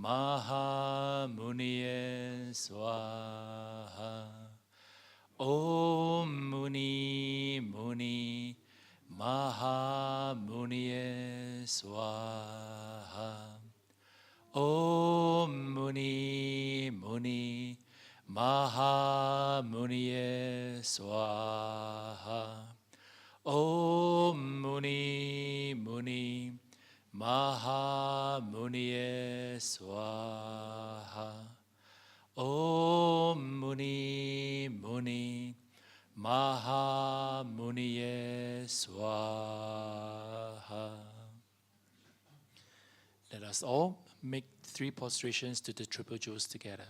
Mahamuniye Swaha. Om Muni Muni Mahamuniye Swaha. Om Muni Muni Mahamuniye Swaha. Om Muni Muni Mahamuniye Swaha. Om Muni Muni Mahamuniye Swaha. Let us all make 3 prostrations to the triple jewels together.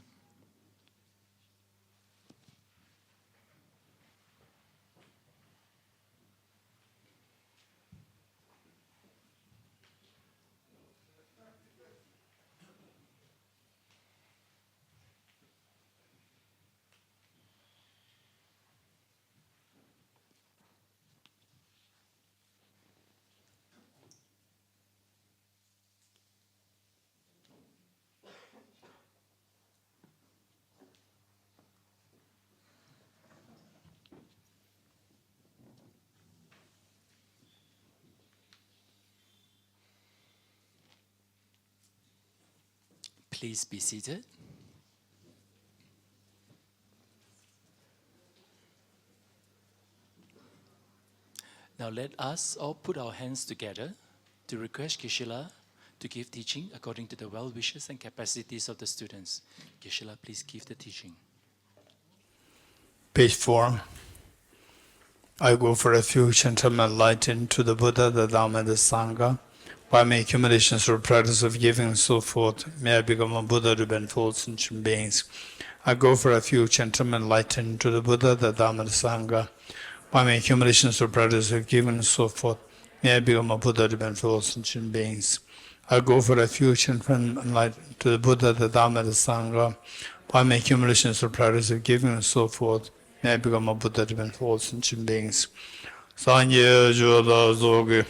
Please be seated. Now let us all put our hands together to request Geshe to give teaching according to the well wishes and capacities of the students. Geshe, please give the teaching. Page 4. I go for refuge until I'm enlightened to the Buddha, the Dhamma, and the Sangha. By my accumulations or practice of giving and so forth, may I become a Buddha to benefit sentient beings. I go for refuge until I'm enlightened to the Buddha, the Dhamma, and the Sangha. By my accumulations or practice of giving and so forth, may I become a Buddha to benefit sentient beings. I go for refuge until I'm enlightened to the Buddha, the Dhamma, and the Sangha. By my accumulations or practice of giving and so forth, may I become a Buddha to benefit sentient beings. Sanye Joda Zogi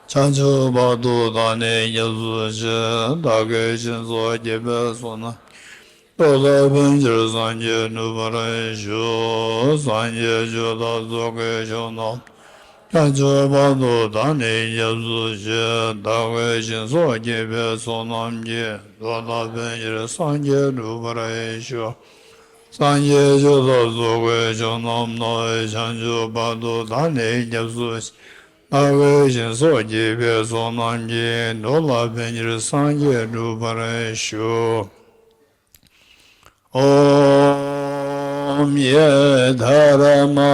Chanchu Badu Dane Yazu Je Dage Jinzo Jebe Sona Dola Benjir Sanye Nubare Shu Sanye Joda Zogi Shona Chanchu Badu Dane Yazu Je Dage Jinzo Jebe Sona Mje Dola Benjir Sanye Nubare Shu Sanye Joda Zogi Shona Mna Chanchu Badu Dane Yazu Awe so jibe so namje dola benjir sanje rupare shu. Om ye dharma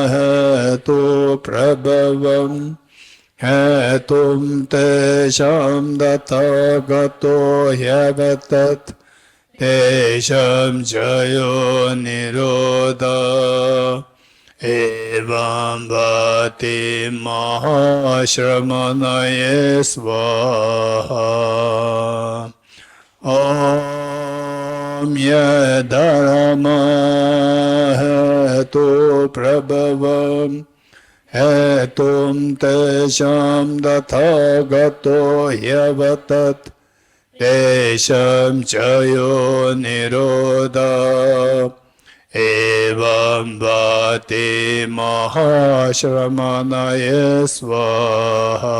hetu prabhavam hetum te sham dathagato hyavatat te sham jayo nirodha Evam Bhati Mahashramanaye Svaha. Om Ye Dharma Hetu Prabhavam Hetum Tesham Dathagato Hyavatat Tesham Chayo Nirodha Evam Bhati Mahashramanaye Svaha.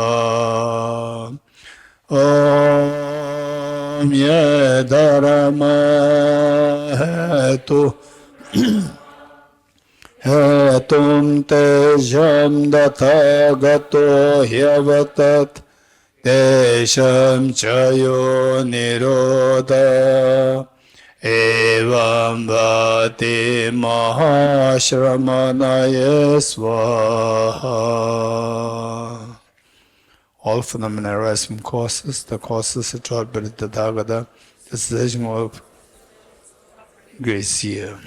Om Ye Dharma Hetu Hetum Tesham Dathagato Hyavatat Tesham Chayo Nirodha Evam Bhati Mahashramanaye Svaha. All phenomena arise from causes. The causes are taught by the Tathagata, the cessation of grace here.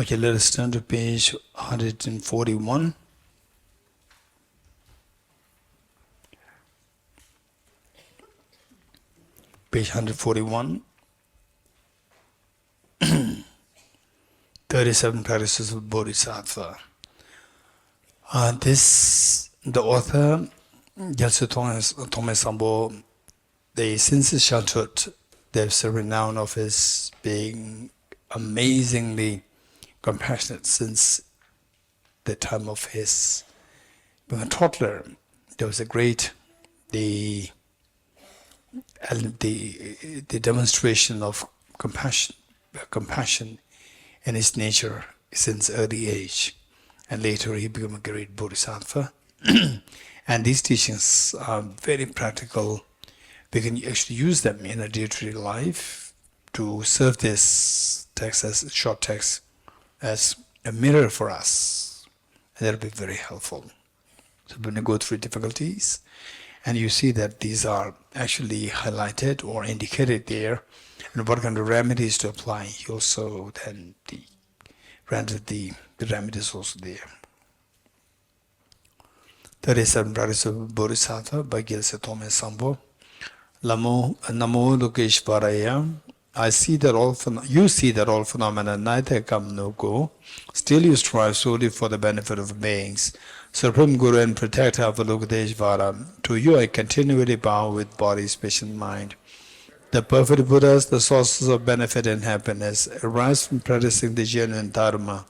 Okay, let us turn to page 141. Page 141. 37 practices of Bodhisattva. The author, Geshe Tome Sambo, the since his childhood, there's a renown of his being amazingly compassionate since the time of his being a toddler. There was a great the demonstration of compassion in his nature since early age, and later he became a great bodhisattva. And these teachings are very practical. We can actually use them in a day-to-day life to serve this text as short text as a mirror for us, and that will be very helpful. So when you go through difficulties and you see that these are actually highlighted or indicated there, and what kind of remedies to apply, he also then rendered the remedies also there. 37 practices of Bodhisattva by Geshe Tome Sambo. Namo Lokeshvaraya. You see that all phenomena neither come nor go. Still you strive solely for the benefit of beings. Supreme Guru and Protector of Lokeshvara, to you I continually bow with body, speech and mind. The perfect Buddhas, the sources of benefit and happiness, arise from practicing the genuine Dharma,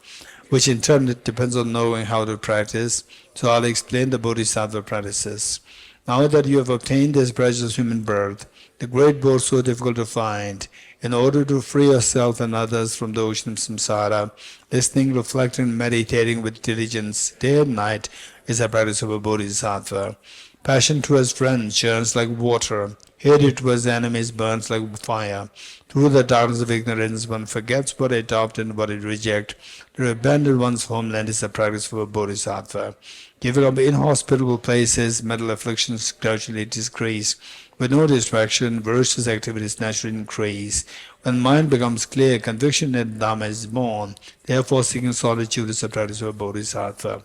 which in turn depends on knowing how to practice. So I'll explain the Bodhisattva practices. Now that you have obtained this precious human birth, the great board so difficult to find, in order to free yourself and others from the ocean of samsara, listening, reflecting, and meditating with diligence day and night is the practice of a Bodhisattva. Passion towards friends churns like water. Hatred towards enemies burns like fire. Through the darkness of ignorance, one forgets what they adopt and what they reject. To abandon one's homeland is the practice of a Bodhisattva. Giving up inhospitable places, mental afflictions gradually decrease. With no distraction, virtuous activities naturally increase. When mind becomes clear, conviction and Dhamma is born. Therefore, seeking solitude is the practice of a Bodhisattva.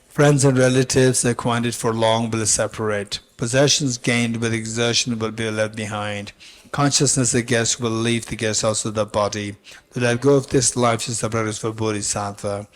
Friends and relatives acquainted for long will separate. Possessions gained with exertion will be left behind. Consciousness of guest will leave the guest house of the body. To let go of this life is the practice for Bodhisattva.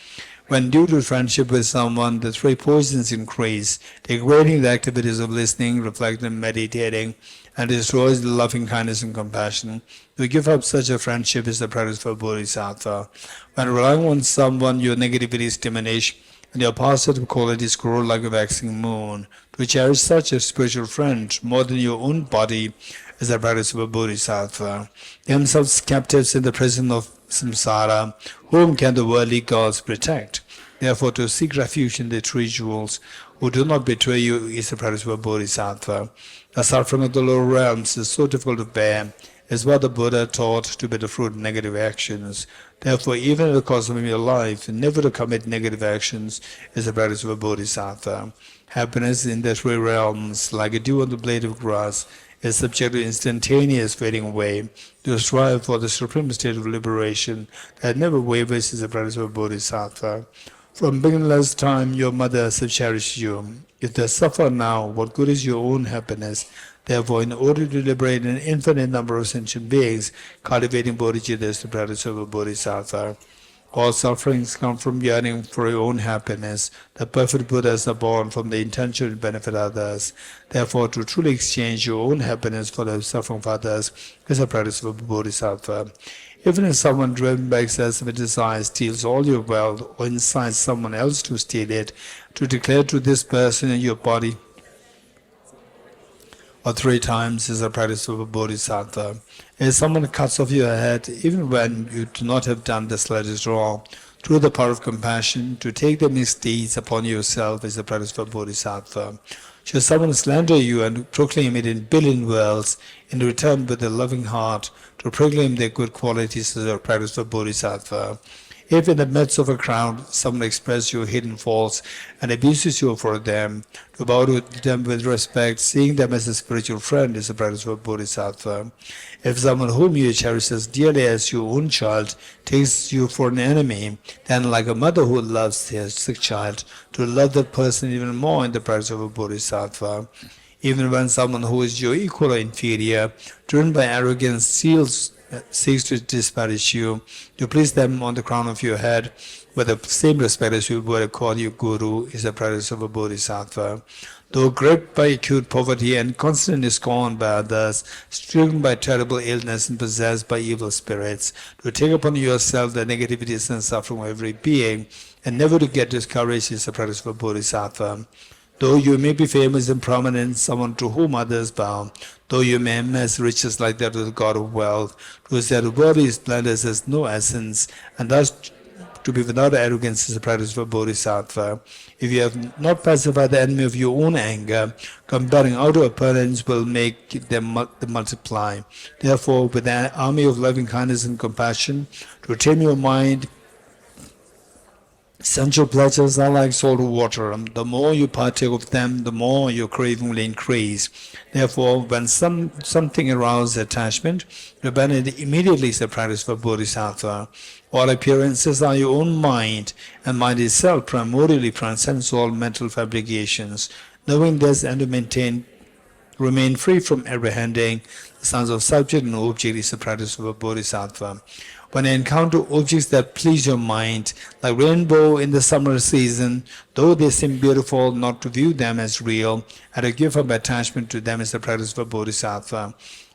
When due to friendship with someone, the three poisons increase, degrading the activities of listening, reflecting, meditating, and destroys the loving kindness and compassion. To give up such a friendship is the practice for Bodhisattva. When relying on someone, your negativities diminish, and your positive qualities grow like a waxing moon. To cherish such a spiritual friend more than your own body is the practice of a Bodhisattva. Themselves captives in the prison of samsara, whom can the worldly gods protect? Therefore, to seek refuge in the three jewels, who do not betray you, is the practice of a Bodhisattva. The suffering of the lower realms is so difficult to bear, is what the Buddha taught to be the fruit of negative actions. Therefore, even in the course of your life, never to commit negative actions is the practice of a Bodhisattva. Happiness in the three realms, like a dew on the blade of grass, is subject to instantaneous fading away. To strive for the supreme state of liberation that never wavers is the practice of a Bodhisattva. From beginningless time, your mothers have cherished you. If they suffer now, what good is your own happiness? Therefore, in order to liberate an infinite number of sentient beings, cultivating bodhicitta is the practice of a Bodhisattva. All sufferings come from yearning for your own happiness. The perfect Buddhas are born from the intention to benefit others. Therefore, to truly exchange your own happiness for the suffering of others is the practice of a Bodhisattva. Even if someone driven by excessive desire steals all your wealth or incites someone else to steal it, to declare to this person in your body or 3 times is the practice of a Bodhisattva. If someone cuts off your head, even when you do not have done the slightest wrong, through the power of compassion, to take the misdeeds upon yourself is the practice of a Bodhisattva. Should someone slander you and proclaim it in billion worlds, in return with a loving heart, to proclaim their good qualities is the practice of a Bodhisattva. If in the midst of a crowd someone expresses your hidden faults and abuses you for them, to bow to them with respect, seeing them as a spiritual friend, is a practice of a Bodhisattva. If someone whom you cherish as dearly as your own child takes you for an enemy, then like a mother who loves their sick child, to love that person even more in the practice of a Bodhisattva. Even when someone who is your equal or inferior, driven by arrogance, seeks to disparage you, to place them on the crown of your head with the same respect as you would call your guru, is the practice of a Bodhisattva. Though gripped by acute poverty and constantly scorned by others, stricken by terrible illness and possessed by evil spirits, to take upon yourself the negativities and suffering of every being, and never to get discouraged, is the practice of a Bodhisattva. Though you may be famous and prominent, someone to whom others bow, though you may amass riches like that of the God of wealth, to whose worldly splendors has no essence, and thus to be without arrogance is the practice of a Bodhisattva. If you have not pacified the enemy of your own anger, comparing outer opponents will make them multiply. Therefore, with an army of loving kindness and compassion, to tame your mind, sensual pleasures are like salt water. The more you partake of them, the more your craving will increase. Therefore, when something arouses attachment, to abandon it immediately is the practice of a Bodhisattva. All appearances are your own mind, and mind itself primordially transcends all mental fabrications. Knowing this and to remain free from apprehending the sounds of subject and object is the practice of a Bodhisattva. When you encounter objects that please your mind, like rainbow in the summer season, though they seem beautiful, not to view them as real, and to give up attachment to them is the practice of a Bodhisattva.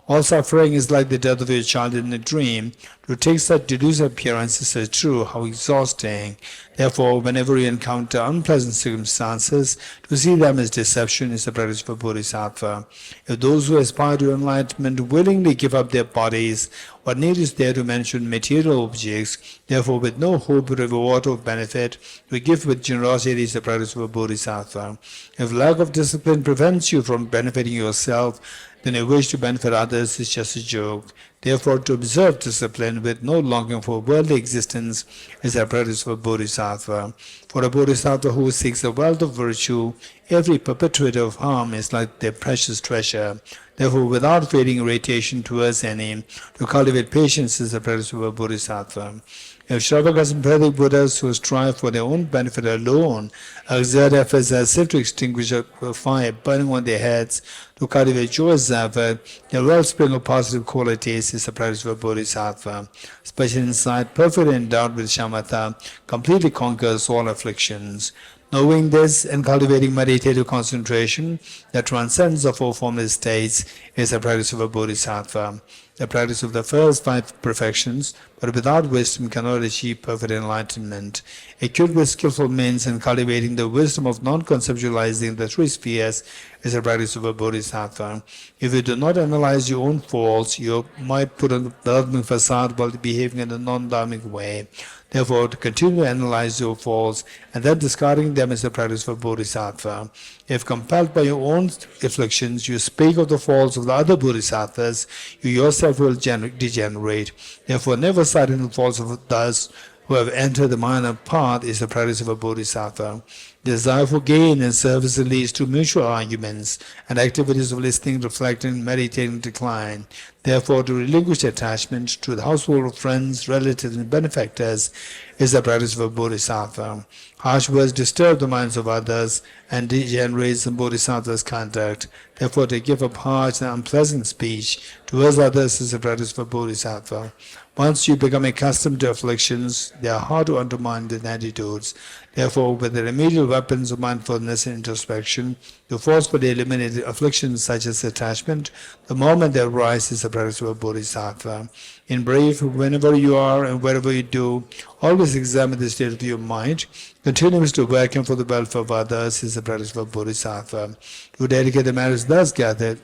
All suffering is like the death of your child in a dream. To take such delusive appearances as true, how exhausting. Therefore, whenever you encounter unpleasant circumstances, to see them as deception is the practice of a Bodhisattva. If those who aspire to enlightenment willingly give up their bodies, what need is there to mention material objects? Therefore, with no hope, reward, or benefit, to give with generosity is the practice of a Bodhisattva. If lack of discipline prevents you from benefiting yourself, then a wish to benefit others is just a joke. Therefore, to observe discipline with no longing for worldly existence is the practice of a Bodhisattva. For a Bodhisattva who seeks the wealth of virtue, every perpetrator of harm is like their precious treasure. Therefore, without feeling irritation towards any, to cultivate patience is the practice of a Bodhisattva. If Shravakas and Pradik Buddhas who strive for their own benefit alone exert efforts as if to extinguish a fire burning on their heads, to cultivate joyous effort, the wellspring of positive qualities is the practice of a Bodhisattva. Special insight, perfectly endowed with shamatha, completely conquers all afflictions. Knowing this and cultivating meditative concentration that transcends the four formless states is the practice of a Bodhisattva. The practice of the first five perfections, but without wisdom cannot achieve perfect enlightenment. Acute with skillful means in cultivating the wisdom of non-conceptualizing the three spheres is the practice of a Bodhisattva. If you do not analyze your own faults, you might put on the dharmic facade while behaving in a non-dharmic way. Therefore, to continue to analyze your faults and then discarding them is the practice of a Bodhisattva. If compelled by your own afflictions, you speak of the faults of the other Bodhisattvas, you yourself will degenerate. Therefore, never citing the faults of those who have entered the minor path is the practice of a Bodhisattva. Desire for gain and service leads to mutual arguments, and activities of listening, reflecting, meditating decline. Therefore, to relinquish attachment to the household of friends, relatives, and benefactors is the practice of a Bodhisattva. Harsh words disturb the minds of others and degenerates the Bodhisattva's conduct. Therefore, to give up harsh and unpleasant speech towards others is the practice of a Bodhisattva. Once you become accustomed to afflictions, they are hard to undermine with attitudes. Therefore, with the remedial weapons of mindfulness and introspection, to forcefully eliminate afflictions such as attachment, the moment they arise is the practice of a Bodhisattva. In brief, whenever you are and wherever you do, always examine the state of your mind. Continuously working for the welfare of others is the practice of a Bodhisattva. To dedicate the merits thus gathered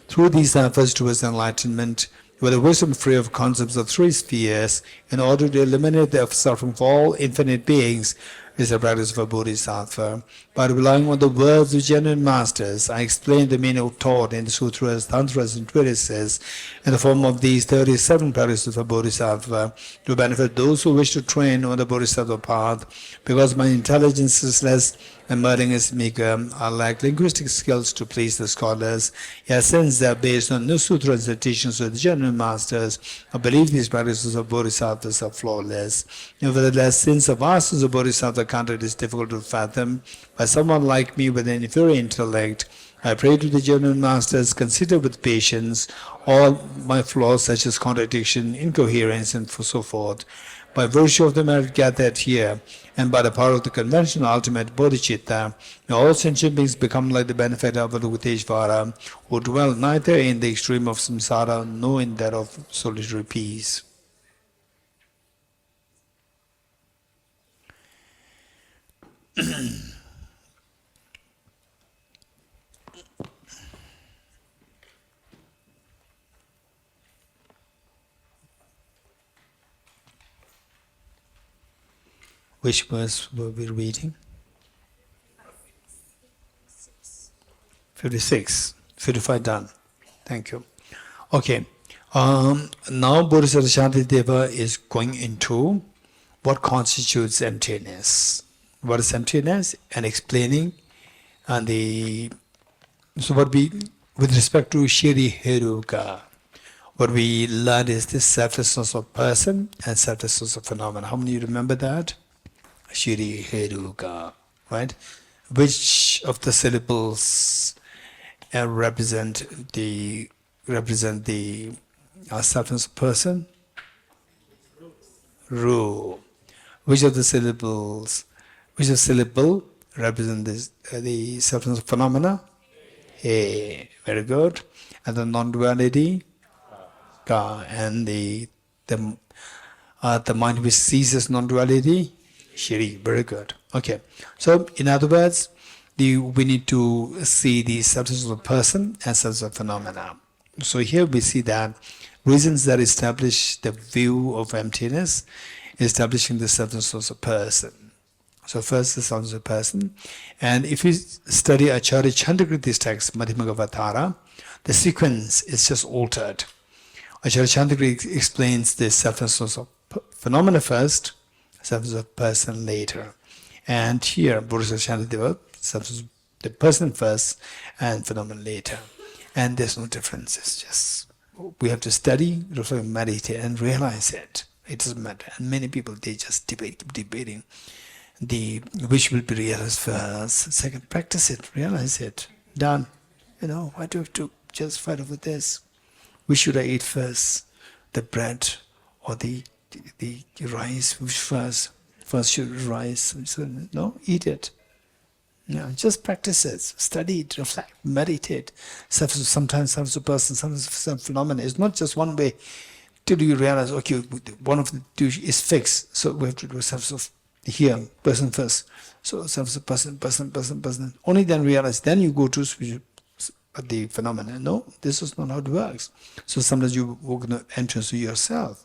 through these efforts towards enlightenment, with a wisdom free of concepts of three spheres, in order to eliminate the suffering of all infinite beings, is the practice of a Bodhisattva. By relying on the words of genuine masters, I explain the meaning of thought in the sutras, tantras, and treatises in the form of these 37 practices of a Bodhisattva to benefit those who wish to train on the Bodhisattva path. Because my intelligence is less and my learning is meager, I lack linguistic skills to please the scholars. Yet since they are based on the sutras and teachings of the genuine masters, I believe these practices of Bodhisattvas are flawless. Nevertheless, since the vastness of Bodhisattva content is difficult to fathom by someone like me with an inferior intellect, I pray to the genuine masters, consider with patience all my flaws such as contradiction, incoherence, and so forth. By virtue of the merit gathered here, and by the power of the conventional ultimate bodhicitta, all sentient beings become like the benefactor of Avalokiteshvara, who dwell neither in the extreme of samsara nor in that of solitary peace. Which verse were we reading? 56. 55 done. Thank you. Okay. Now Bodhisattva Shantideva is going into what constitutes emptiness. What is emptiness? And explaining and with respect to Shiri Heruka, what we learned is this selflessness of person and selflessness of phenomena. How many of you remember that? Shiri Heruka, right? Which of the syllables represent the selfless person? Ru. Which of the syllable represent the selfless phenomena? He. Very good. And the non-duality? Ka. And the mind which ceases non-duality? Shiri. Very good. Okay. So, in other words, we need to see the substance of a person and substance of phenomena. So here we see that reasons that establish the view of emptiness, establishing the substance of a person. So first the substance of a person. And if you study Acharya Chandrakriti's text, Madhyamagavatara, the sequence is just altered. Acharya Chandrakriti explains the substance of phenomena first, substance of person later. And here, Bodhisattva Shantideva, substance the person first and phenomenon later. And there's no difference. It's just, we have to study, reflect, meditate, and realize it. It doesn't matter. And many people, they just keep debating which will be realized first. Second, practice it, realize it. Done. Why do I have to just fight over this? Which should I eat first? The bread or the rice? Which first? First should rice. No, eat it. Just practice it, study it, reflect, meditate. Sometimes a person, sometimes some phenomena. It's not just one way till you realize, okay, one of the two is fixed. So we have to do some here, person first. So some person. Only then realize, then you go to the phenomena. No, this is not how it works. So sometimes you walk in the entrance to yourself.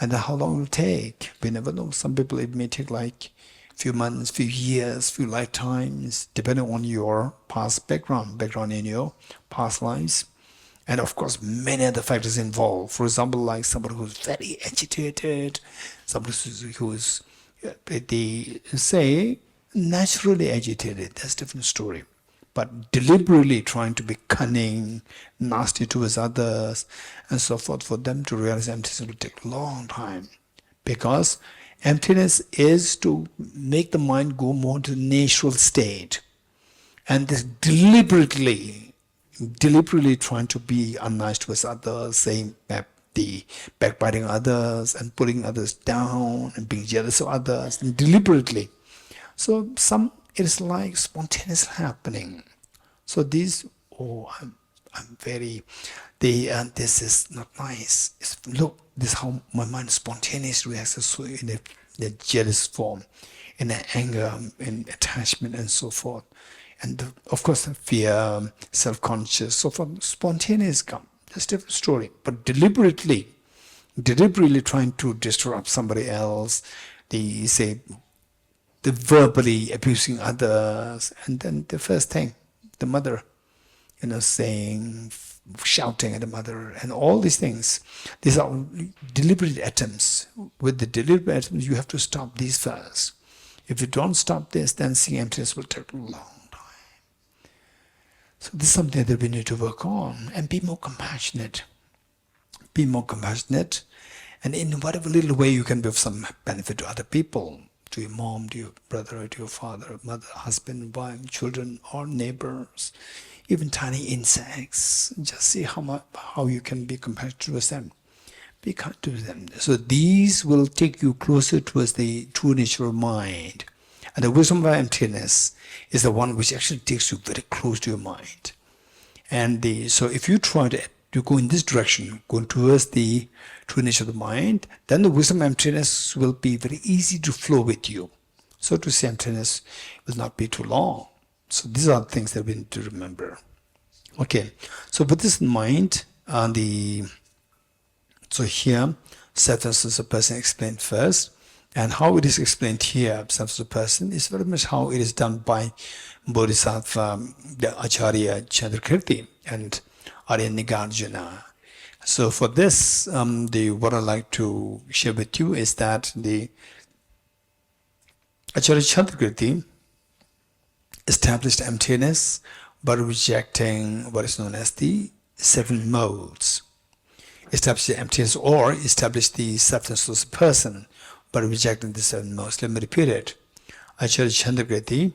And then how long it will take? We never know. Some people, it may take like few months, few years, few lifetimes, depending on your past background in your past lives. And of course, many other factors involved. For example, like somebody who's very agitated, somebody who is, they say, naturally agitated. That's a different story. But deliberately trying to be cunning, nasty towards others, and so forth, for them to realize emptiness will take a long time. Because emptiness is to make the mind go more to the natural state. And this deliberately trying to be unnice towards others, saying the backbiting others and putting others down and being jealous of others, and deliberately. So it is like spontaneous happening. So these, I'm very, this is not nice. Look, this is how my mind spontaneously reacts, so in a jealous form, in anger, in attachment, and so forth. And of course, the fear, self-conscious, so forth, spontaneous come. That's a different story. But deliberately trying to disrupt somebody else, they say, the verbally abusing others, and then the first thing, the mother, saying, shouting at the mother, and all these things. These are deliberate attempts. With the deliberate attempts, you have to stop these first. If you don't stop this, then seeing emptiness will take a long time. So this is something that we need to work on, and be more compassionate. Be more compassionate, and in whatever little way you can be of some benefit to other people, to your mom, to your brother, to your father, mother, husband, wife, children, or neighbors, even tiny insects. Just see how you can be compassionate towards them. Be kind to them. So these will take you closer towards the true nature of mind. And the wisdom of emptiness is the one which actually takes you very close to your mind. And so if you try to go in this direction, go towards the true nature of the mind, then the wisdom of emptiness will be very easy to flow with you. So to say emptiness will not be too long. So these are things that we need to remember. Okay, so with this in mind, so here, self-essence of a person explained first, and how it is explained here, self-essence of a person, is very much how it is done by Bodhisattva, the Acharya Chandrakirti, and Arya Nagarjuna. So for this, what I'd like to share with you is that the Acharya Chandrakirti established emptiness by rejecting what is known as the 7 modes. Establish the emptiness, or establish the substance of the person by rejecting the 7 modes. Let me repeat it. Acharya Chandrakirti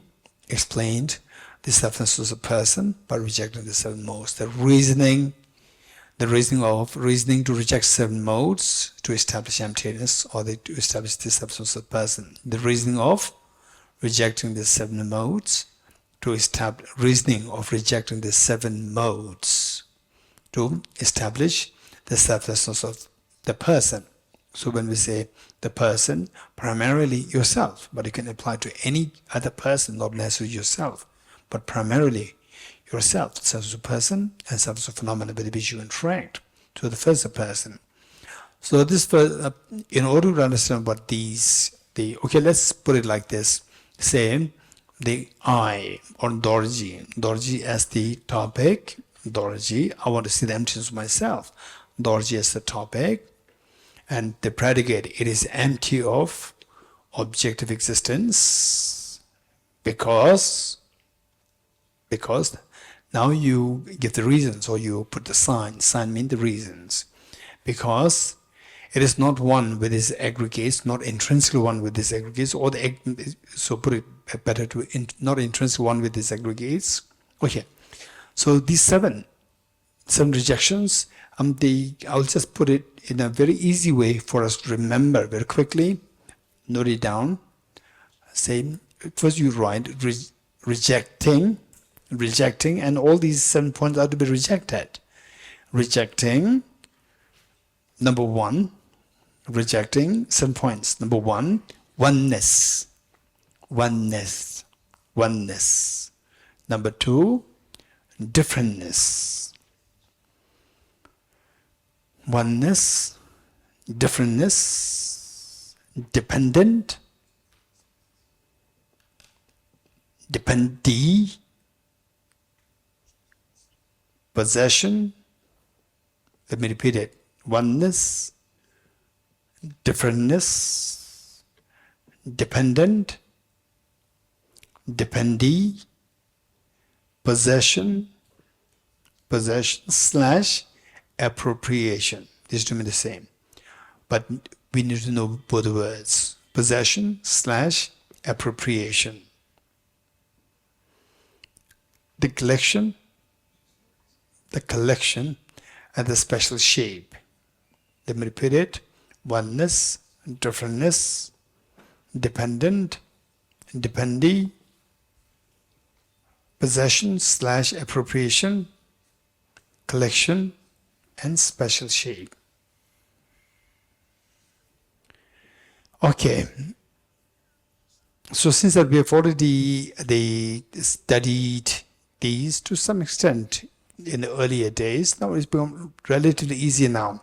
explained the substance of the person by rejecting the 7 modes. The reasoning to reject 7 modes to establish emptiness, or to establish the substance of the person. The reasoning of rejecting the 7 modes to establish rejecting the 7 modes to establish the selflessness of the person. So when we say the person, primarily yourself, but you can apply to any other person, not necessarily yourself, but primarily yourself, self as a person and self as a phenomenon with which you interact. So the first person. So this, in order to understand what okay, let's put it like this. Say the I, or Dorji as the topic. Dorji, I want to see the emptiness of myself. Dorji as the topic, and the predicate, it is empty of objective existence, because now you give the reasons, or you put the sign means the reasons, because it is not one with its aggregates, not intrinsically one with its aggregates, or so put it better to not intrinsically one with its aggregates. Okay, so these seven rejections, I'll just put it in a very easy way for us to remember very quickly. Note it down. Say, first you write rejecting, and all these 7 points are to be rejected. Rejecting, number 1, rejecting 7 points. Number 1, oneness. Number 2, differentness. Oneness, differentness, dependent, dependee, possession. Let me repeat it. Oneness, differentness, dependent, dependee, possession / appropriation. These two mean the same, but we need to know both words. Possession / appropriation. The collection, and the special shape. Let me repeat it. Oneness, differentness, dependent, dependee, possession / appropriation, collection, and special shape. Okay. So since that we have already studied these to some extent in the earlier days, now it's become relatively easier now.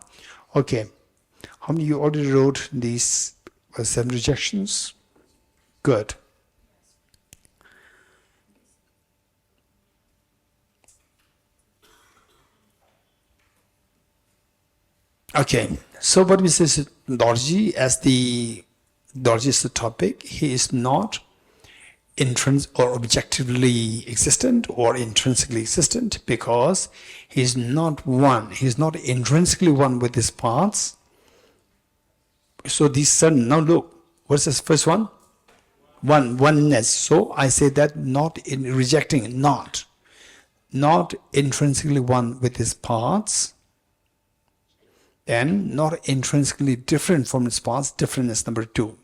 Okay. How many of you already wrote these 7 rejections? Good. Okay, so what we say is Dorji, as the Dorji is the topic, he is not or objectively existent or intrinsically existent because he is not one. He is not intrinsically one with his parts. So these seven, now look, what's this first one? Oneness. So I say that not in rejecting, not intrinsically one with his parts, and not intrinsically different from its parts. Different is number two.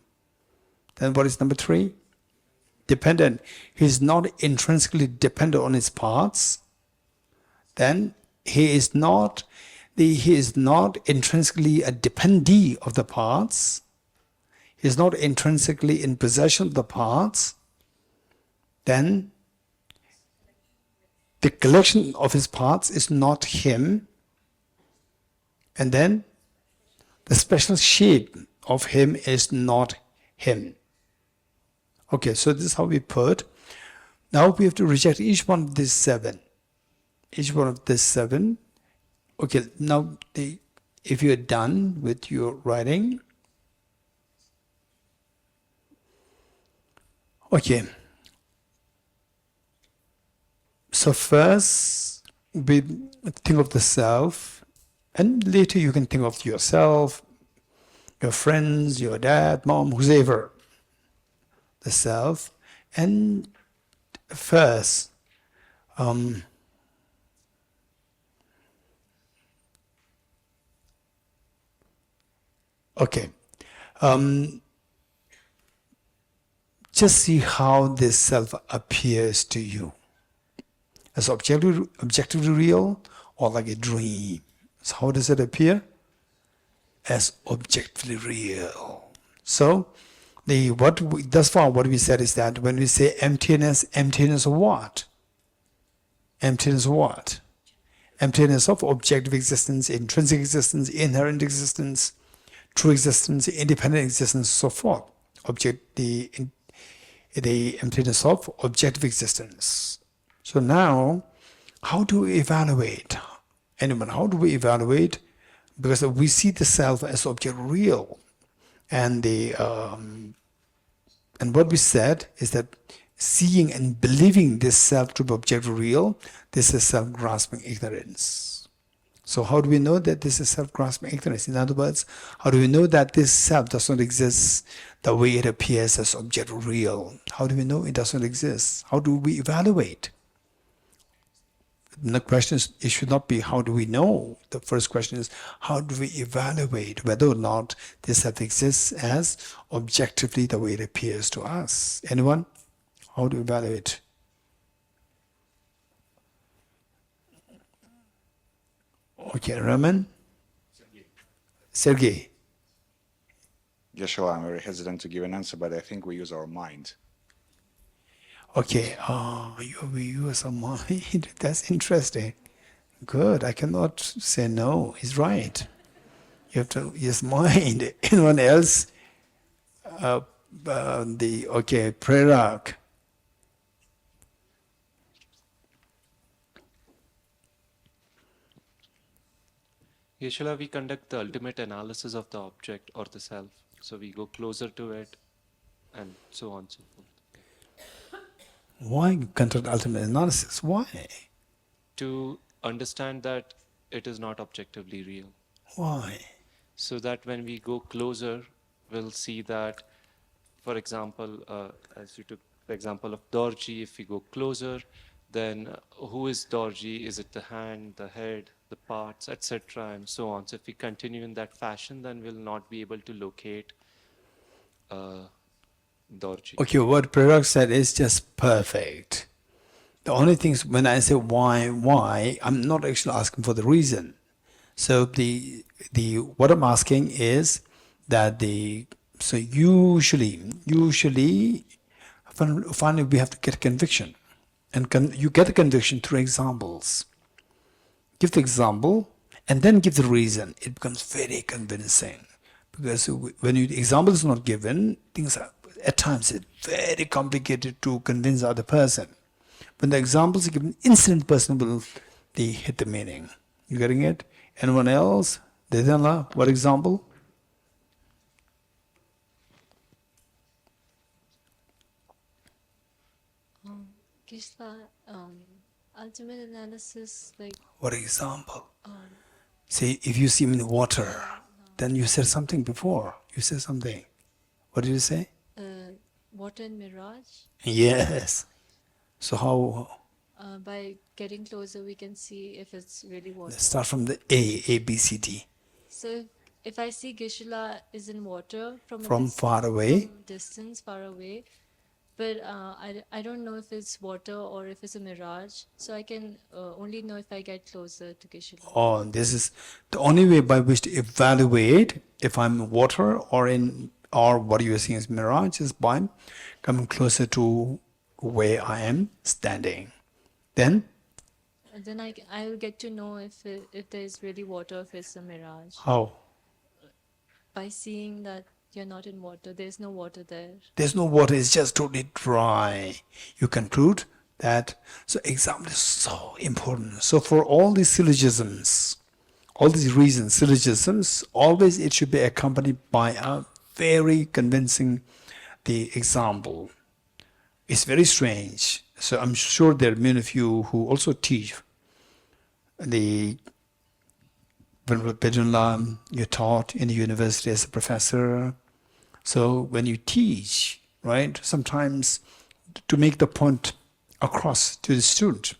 Then what is number three? Dependent. He is not intrinsically dependent on his parts. Then he is not intrinsically a dependee of the parts. He is not intrinsically in possession of the parts. Then the collection of his parts is not him. And then the special shape of him is not him. Okay, so this is how we put. Now we have to reject each one of these seven. Each one of these seven. Okay, now if you're done with your writing. Okay. So first we think of the self. And later you can think of yourself, your friends, your dad, mom, whoever, the self. And first, okay, just see how this self appears to you. As objectively real or like a dream. So how does it appear? As objectively real. So thus far what we said is that when we say emptiness of what? Emptiness of what? Emptiness of objective existence, intrinsic existence, inherent existence, true existence, independent existence, so forth. The emptiness of objective existence. So now, how do we evaluate? Anyone, how do we evaluate? Because we see the self as object real, and what we said is that seeing and believing this self to be object real, this is self-grasping ignorance. So how do we know that this is self-grasping ignorance? In other words, how do we know that this self does not exist the way it appears as object real? How do we know it does not exist? How do we evaluate? The question is, it should not be how do we know. The first question is, how do we evaluate whether or not this self exists as objectively the way it appears to us? Anyone? How do we evaluate? Okay, Raman? Sergey? Geshe, I'm very hesitant to give an answer, but I think we use our mind. Okay, we use our mind. That's interesting. Good, I cannot say no. He's right. You have to use mind. Anyone else? Prerak. Yeshua, we conduct the ultimate analysis of the object or the self. So we go closer to it and so on and so forth. Why conduct ultimate analysis? Why? To understand that it is not objectively real. Why? So that when we go closer, we'll see that, for example, as you took the example of Dorji, if we go closer, then who is Dorji? Is it the hand, the head, the parts, etc., and so on. So if we continue in that fashion, then we'll not be able to locate Dorji. Okay, what Prerak said is just perfect. The only thing is when I say why, I'm not actually asking for the reason. So what I'm asking is that usually finally we have to get conviction, and you get the conviction through examples. Give the example and then give the reason. It becomes very convincing, because when example is not given, things are at times it's very complicated to convince the other person. When the examples are given, instant person will hit the meaning. You getting it? Anyone else? Dedala, what example? Geshe, ultimate analysis, like, What example? Say, if you see me in the water, then you said something before. You said something. What did you say? water and mirage. Yes. So how? By getting closer, we can see if it's really water. Let's start from the A, B, C, D. So if I see Geshe is in water From far away. from distance, far away, but I don't know if it's water or if it's a mirage. So I can only know if I get closer to Geshe. Oh, this is the only way by which to evaluate if I'm in water or what you are seeing is mirage is by coming closer to where I am standing. Then And then I will get to know if there is really water, if it's a mirage. how? By seeing that you're not in water, there's no water there. There's no water, it's just totally dry. You conclude that. So example is so important. So for all these syllogisms, all these reasons, syllogisms, always it should be accompanied by a very convincing the example. It's very strange. So I'm sure there are many of you who also teach the Venerable, you taught in the university as a professor. So when you teach, right, sometimes to make the point across to the student,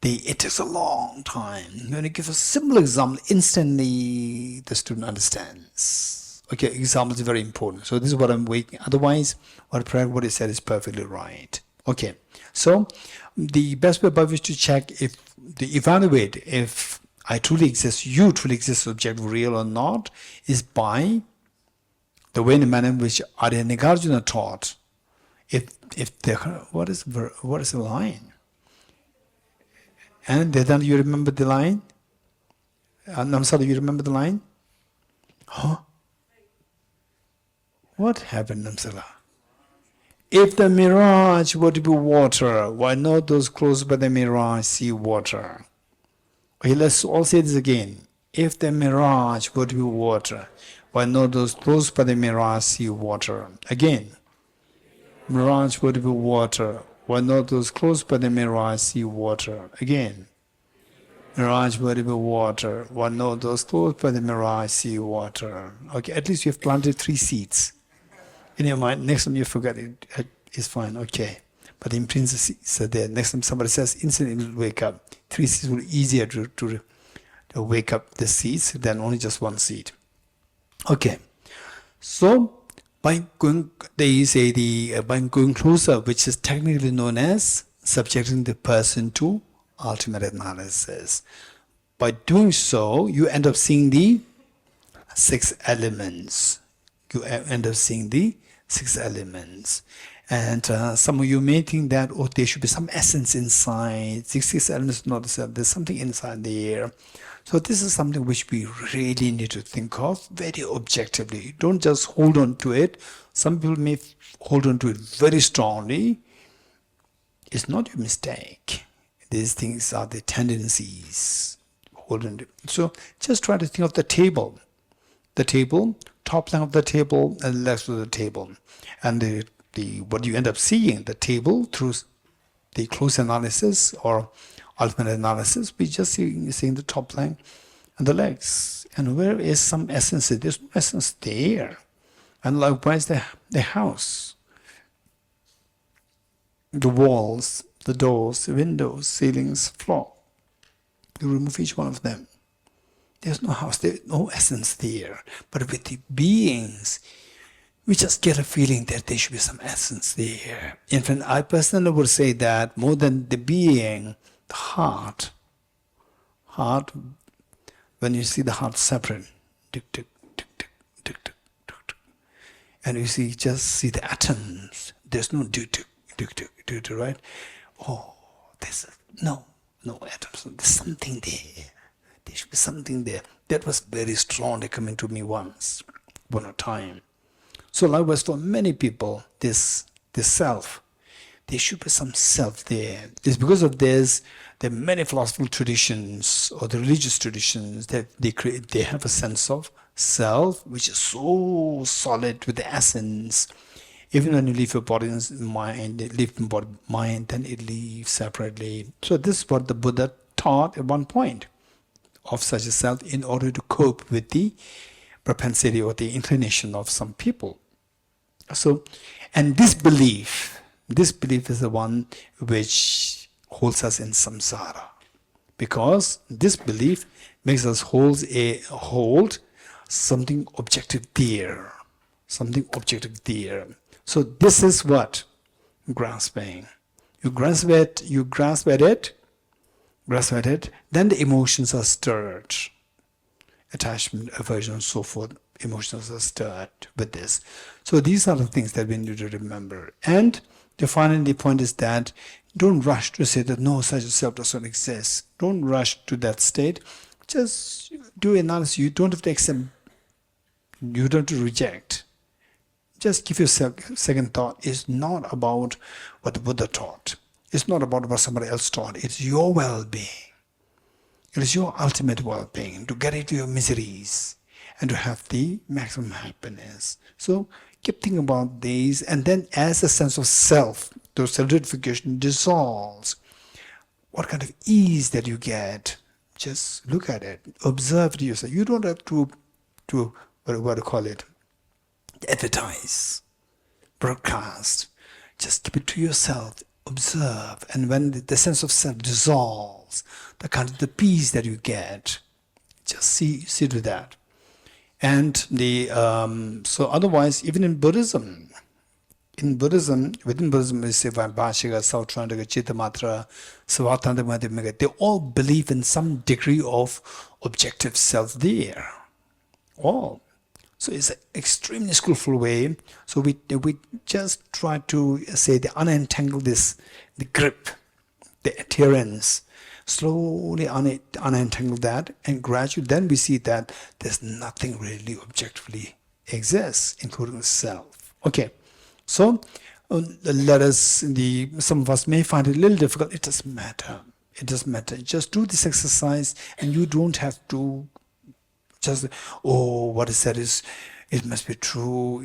it takes a long time. When you give a simple example, instantly the student understands. Okay, example is very important. So this is what I'm waiting. Otherwise, what he said is perfectly right. Okay, so the best way by which to check evaluate if I truly exist, you truly exist, objective, real or not, is by the way and the manner in which Arya Nagarjuna taught. What is the line? And then you remember the line? Namsala, you remember the line? Huh? What happened, Namsala? If the mirage were to be water, why not those close by the mirage see water? Okay, let's all say this again. If the mirage were to be water, why not those close by the mirage see water? Again. Mirage were to be water, why not those close by the mirage see water? Again. Mirage were to be water, why not those close by the mirage see water? Okay, at least you have planted 3 seeds in your mind. Next time you forget it, it's fine, okay. But the imprints are there. Next time somebody says, instantly it will wake up. 3 seeds will be easier to wake up the seeds than only just 1 seed. Okay. So by going, they say by going closer, which is technically known as subjecting the person to ultimate analysis. By doing so, you end up seeing the 6 elements. You end up seeing the 6 elements. And some of you may think that, there should be some essence inside. 6 elements, not there's something inside there. So this is something which we really need to think of very objectively. Don't just hold on to it. Some people may hold on to it very strongly. It's not your mistake. These things are the tendencies. Hold on to it. So just try to think of the table. The table, top line of the table, and left of the table. And what you end up seeing, the table through the close analysis or ultimate analysis, we just seeing the top line and the legs. And where is some essence? There's no essence there. And likewise the house, the walls, the doors, the windows, ceilings, floor. You remove each one of them. There's no house, there's no essence there. But with the beings, we just get a feeling that there should be some essence there. In fact, I personally would say that more than the being, the heart, when you see the heart separate, tick, tick, tick, tick, tick, tick, tick, tick, and you just see the atoms, there's no tick, tick, tick, tick, tick, tick, right? Oh, there's no atoms, there's something there. There should be something there. That was very strongly coming to me once upon a time. So likewise for many people, this self, there should be some self there. It's because of this, there are many philosophical traditions or the religious traditions that they have a sense of self which is so solid with the essence. Even when you leave your body and mind, leave your body mind, then it leaves separately. So this is what the Buddha taught at one point of such a self in order to cope with the propensity or the inclination of some people. So, and this belief is the one which holds us in samsara, because this belief makes us hold something objective there, So this is what grasping. You grasp at it, then the emotions are stirred. Attachment, aversion, and so forth. Emotions are stirred with this. So these are the things that we need to remember. And the final point is that don't rush to say that no, such a self doesn't exist. Don't rush to that state. Just do analysis. You don't have to accept. You don't have to reject. Just give yourself second thought. It's not about what the Buddha taught. It's not about what somebody else taught. It's your well-being. It is your ultimate well-being, to get into your miseries and to have the maximum happiness. So keep thinking about these, and then as a sense of self, the self-identification dissolves, what kind of ease that you get, just look at it, observe it yourself. You don't have to what do you call it, advertise, broadcast. Just keep it to yourself, observe, and when the sense of self dissolves, the kind of the peace that you get, just see to that. And so otherwise, even in Buddhism, within Buddhism, we say Vaibhashika, Sautrandaka, Chittamatra, Svatandamata, they all believe in some degree of objective self there. All. So it's an extremely skillful way. So we just try to say unentangle the grip, the adherence, slowly unentangle that, and gradually then we see that there's nothing really objectively exists, including the self. Okay, so let us, some of us may find it a little difficult. It doesn't matter. Just do this exercise, and you don't have to just, what is that, it must be true,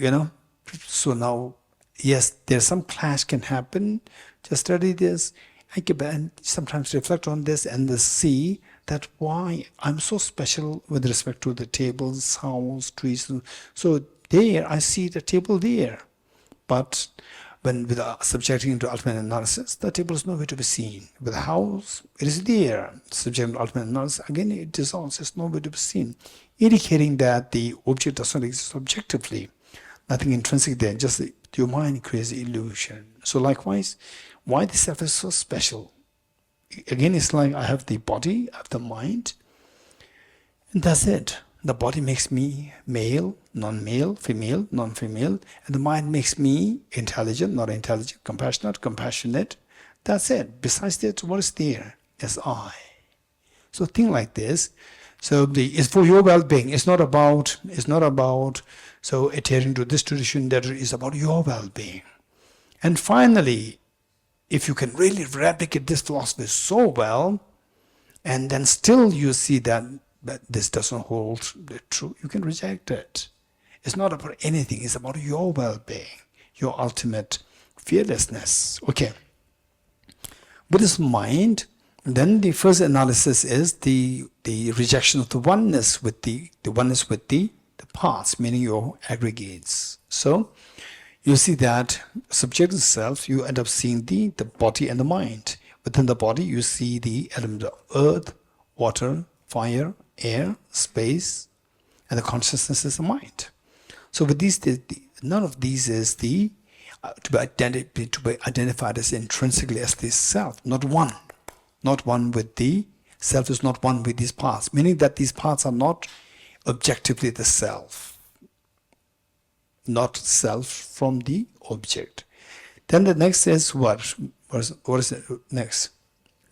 So now, yes, there's some clash can happen. Just study this, and sometimes reflect on this and see that why I'm so special with respect to the tables, house, trees. So there, I see the table there. But when with subjecting into ultimate analysis, the table is nowhere to be seen. With the house, it is there. Subjecting to ultimate analysis, again, it dissolves. It's nowhere to be seen, indicating that the object does not exist objectively. Nothing intrinsic there. Just your mind creates the illusion. So likewise, why the self is so special? Again, it's like I have the body, I have the mind, and that's it. The body makes me male, non-male, female, non-female, and the mind makes me intelligent, not intelligent, compassionate, compassionate. That's it. Besides that, what is there? Is I. So think like this. So it's for your well-being. It's not about so adhering to this tradition, that is about your well-being. And finally, if you can really replicate this philosophy so well, and then still you see that this doesn't hold true, you can reject it. It's not about anything. It's about your well-being, your ultimate fearlessness. Okay. Buddhist mind, then the first analysis is the rejection of the oneness with the oneness with the parts, meaning your aggregates. So you see that subjective self, you end up seeing the body and the mind. Within the body, you see the elements of earth, water, fire, air, space, and the consciousness is the mind. So with these, none of these is to be identified as intrinsically as the self, not one. Not one with the self is not one with these parts, meaning that these parts are not objectively the self, not self from the object. Then the next is what is it next?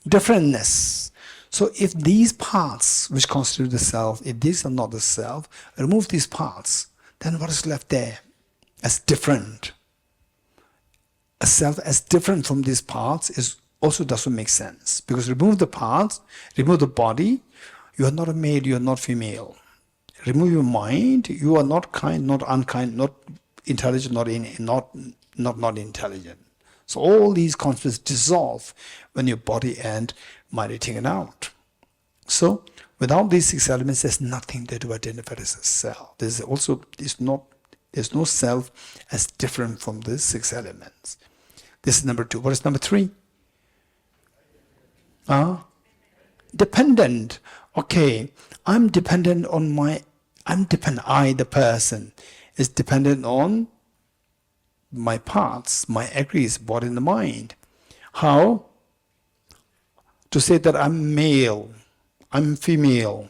Differentness. So if these parts which constitute the self, if these are not the self, remove these parts, then what is left there as different? a self as different from these parts is also doesn't make sense. Because remove the parts, remove the body, you are not a male, you are not female. Remove your mind, you are not kind, not unkind, not intelligent, not intelligent. So all these concepts dissolve when your body and mind are taken out. So without these 6 elements, there's nothing there to identify as a self. There's no self as different from these 6 elements. This is number 2. What is number 3? Dependent. Okay, I'm dependent on I, the person, is dependent on my parts, my agrees, body and the mind. How? To say that I'm male, I'm female,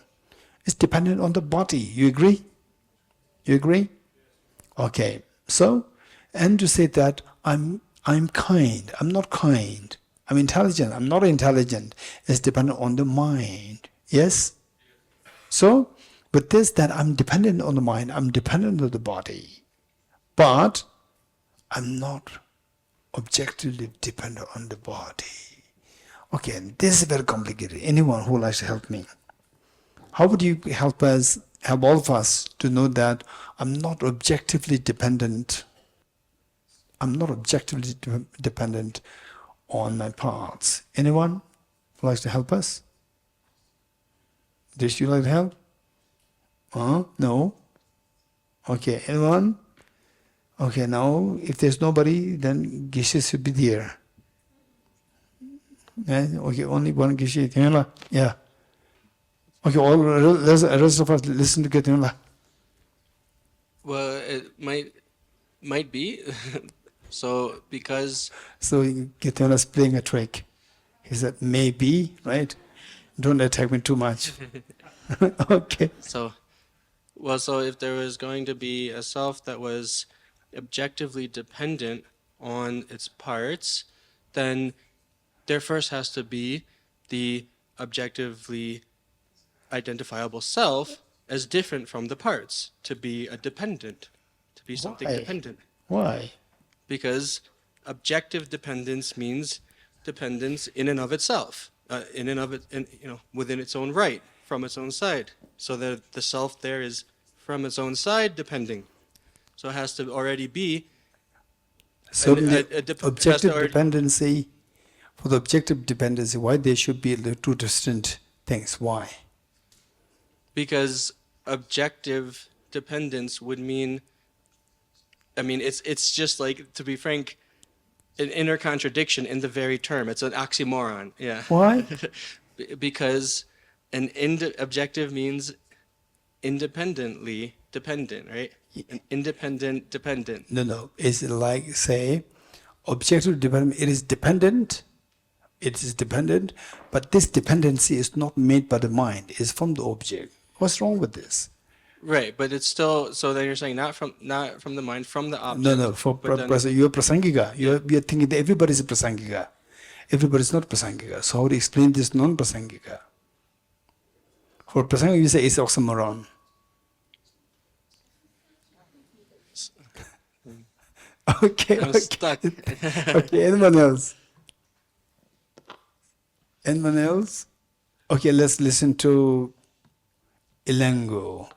it's dependent on the body. You agree? You agree? Okay. So, and to say that I'm kind, I'm not kind, I'm intelligent, I'm not intelligent, is dependent on the mind. Yes? So, with this, that I'm dependent on the mind, I'm dependent on the body, but I'm not objectively dependent on the body. Okay, this is very complicated. Anyone who would like to help me? How would you help all of us to know that I'm not objectively dependent? I'm not objectively dependent on my parts. Anyone who likes to help us? Did you like to help? No? Okay, anyone? Okay, now if there's nobody, then Geshe should be there. Okay, only one Geshe. Yeah. Okay, all the rest of us listen to Ketanula. Well, it might be. So because Ketanula's playing a trick. He said, maybe, right? Don't attack me too much. Okay. So if there was going to be a self that was objectively dependent on its parts, then there first has to be the objectively identifiable self as different from the parts, to be a dependent, to be something Why? dependent. Why? Because objective dependence means dependence in and of itself, within its own right, from its own side. So that the self there is from its own side depending. So it has to already be. So Objective dependency, for the objective dependency, why there should be the 2 distinct things? Why? Because objective dependence would mean, it's just like, to be frank, an inner contradiction in the very term. It's an oxymoron. Yeah. Why? Because objective means independently dependent, right? An independent dependent. No. It's like, say, objective dependent, it is dependent, but this dependency is not made by the mind, it's from the object. What's wrong with this? Right, but it's still, so then you're saying not from the mind, from the object. No, you're prasangika. You're thinking that everybody is prasangika. Everybody is not prasangika. So how do you explain this non-prasangika? For prasangika, you say it's oxymoron. Okay. I'm stuck. Okay, anyone else? Anyone else? Okay, let's listen to Ilengo.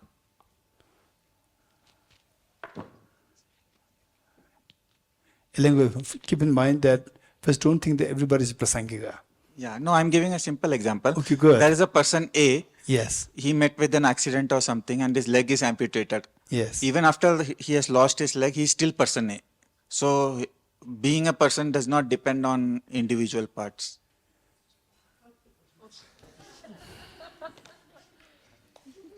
Ilengo, keep in mind that first don't think that everybody is prasangika. Yeah, no, I'm giving a simple example. Okay, go ahead. There is a person A. Yes. He met with an accident or something and his leg is amputated. Yes. Even after he has lost his leg, he's still person A. So being a person does not depend on individual parts.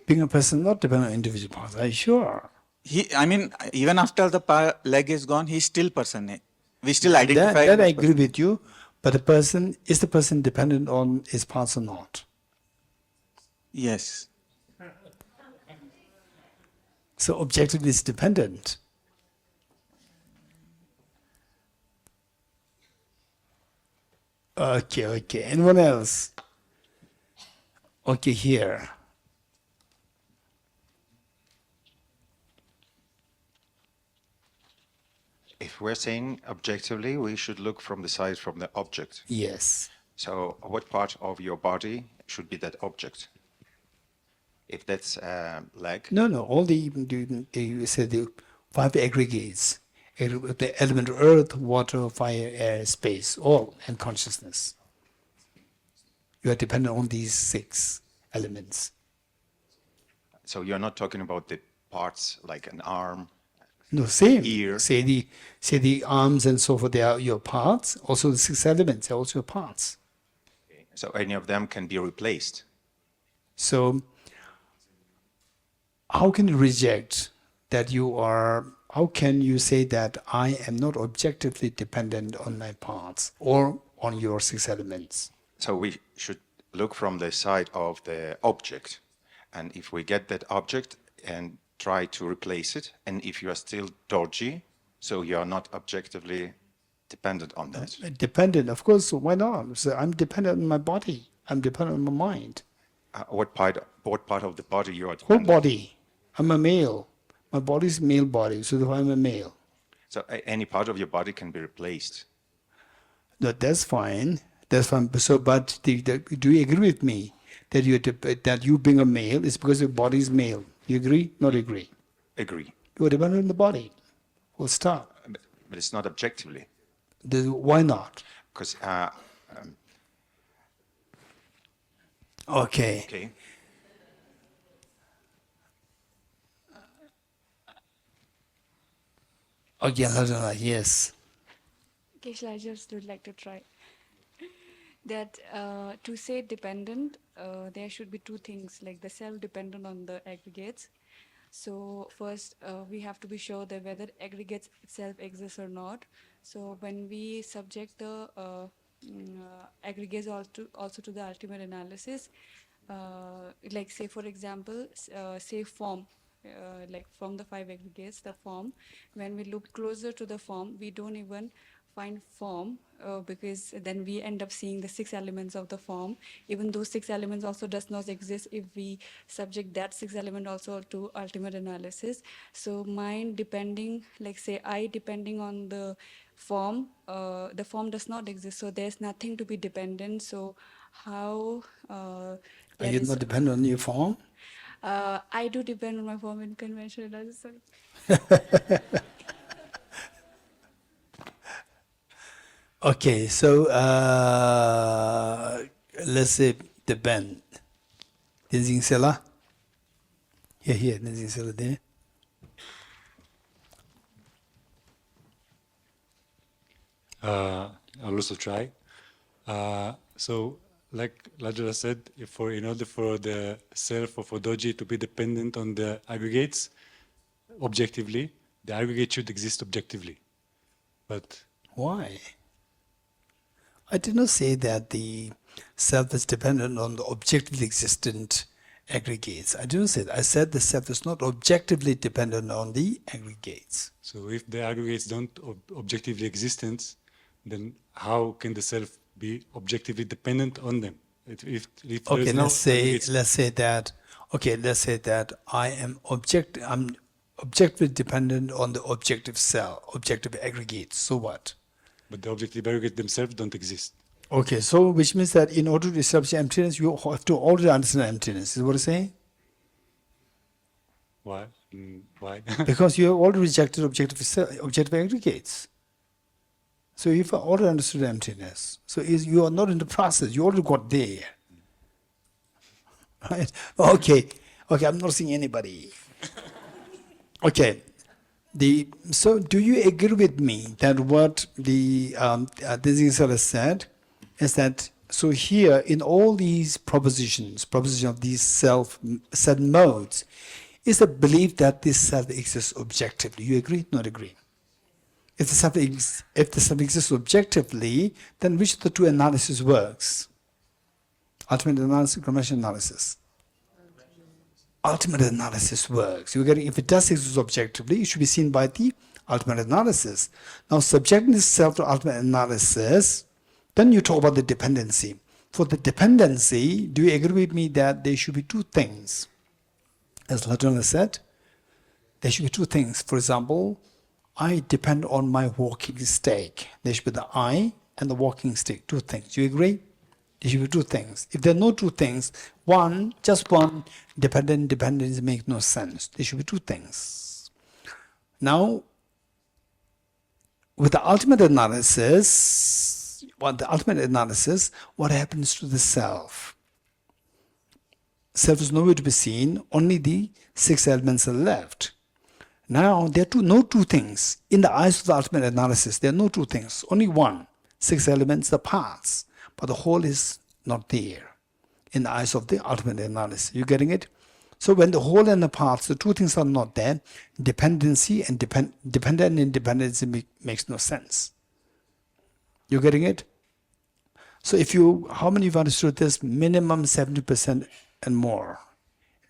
Being a person not depend on individual parts. Are you sure? Even after the leg is gone, he's still person A. We still identify. That I agree with you, but the person dependent on his parts or not? Yes. So objectively it's dependent. Okay. Anyone else? Okay, here. if we're saying objectively, we should look from the side from the object. Yes. So what part of your body should be that object? If that's leg, No, all you said the 5 aggregates, the element earth, water, fire, air, space, all, and consciousness. You are dependent on these 6 elements. so you're not talking about the parts like an arm, No, same. Ear. Say the arms and so forth, they are your parts. Also the 6 elements are also your parts. so any of them can be replaced. So how can you reject that you are, how can you say that I am not objectively dependent on my parts or on your 6 elements? So we should look from the side of the object. And if we get that object and try to replace it, and if you are still Dorji, so you are not objectively dependent on that. Dependent, of course, why not? So I'm dependent on my body. I'm dependent on my mind. What part of the body you are Whole dependent? body. I'm a male. My body is male body, so therefore I'm a male. So any part of your body can be replaced. No, that's fine. That's fine. So, but do you agree with me that you being a male is because your body is male? You agree? Not agree? Agree. You are dependent on the body. We'll stop. But it's not objectively. Why not? Because, Okay. okay, Okay, Ladana, yes. Geshe, I just would like to try. That to say dependent, there should be 2 things, like the self-dependent on the aggregates. So first, we have to be sure that whether aggregates itself exist or not. So when we subject the aggregates also to the ultimate analysis, like say for example, say form, like from the 5 aggregates, the form, when we look closer to the form, we don't even find form because then we end up seeing the 6 elements of the form. Even those 6 elements also does not exist if we subject that 6 element also to ultimate analysis. So mind depending, like say I depending on the form does not exist. So there's nothing to be dependent. So how Are you not dependent on your form? I do depend on my form in conventional analysis. Okay, so let's say depend. Tenzing Sela? Here, Tenzing Sela there. I'll also try. So, like Lajara said, in order for the self or for Dorji to be dependent on the aggregates objectively, the aggregate should exist objectively. But Why? I did not say that the self is dependent on the objectively existent aggregates. I didn't say that. I said the self is not objectively dependent on the aggregates. so if the aggregates don't objectively exist, then how can the self be objectively dependent on them? If Okay, there's no let's say aggregates- that I'm objectively dependent on the objective cell, objective aggregates. So what? but the objective aggregates themselves don't exist. Okay, so which means that in order to establish emptiness, you have to already understand emptiness. Is what I'm saying? Why? Why? Because you have already rejected objective aggregates. So you've already understood emptiness. So you are not in the process. You already got there. Right? Okay, I'm not seeing anybody. Okay. So do you agree with me that what the Dhamramkot has said is that, so here in all these proposition of these self-set modes, is the belief that this self exists objectively. You agree? Not agree? If the self exists objectively, then which of the 2 analysis works? Ultimate analysis, conventional analysis. Ultimate analysis works. You're getting, if it does exist objectively, it should be seen by the ultimate analysis. Now, subjecting this self to ultimate analysis, then you talk about the dependency. For the dependency, do you agree with me that there should be 2 things? As Ladana said, there should be 2 things. For example, I depend on my walking stick. There should be the I and the walking stick, two things. Do you agree? There should be two things. If there are no two things, just one, dependence makes no sense. There should be two things. Now, with the ultimate analysis, what happens to the self? Self is nowhere to be seen, only the 6 elements are left. Now, there are no two things. In the eyes of the ultimate analysis, there are no two things, only one. 6 elements, the parts, but the whole is not there in the eyes of the ultimate analysis. You getting it? So when the whole and the parts, the two things are not there, dependency and dependent independency makes no sense. You getting it? So how many of you understood this? Minimum 70% and more.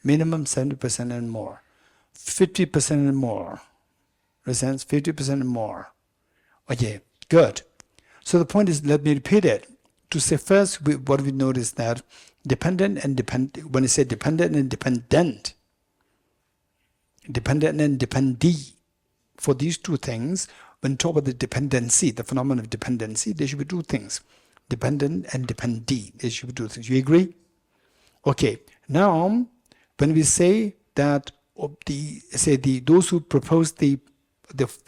Minimum 70% and more. 50% and more. Understand? 50% and more. Okay, good. So the point is, let me repeat it. To say first, what we notice that dependent and dependent, when you say dependent and dependent and dependee, for these two things, when you talk about the dependency, the phenomenon of dependency, there should be two things. Dependent and dependee, there should be two things. You agree? Okay, now, when we say that those who propose the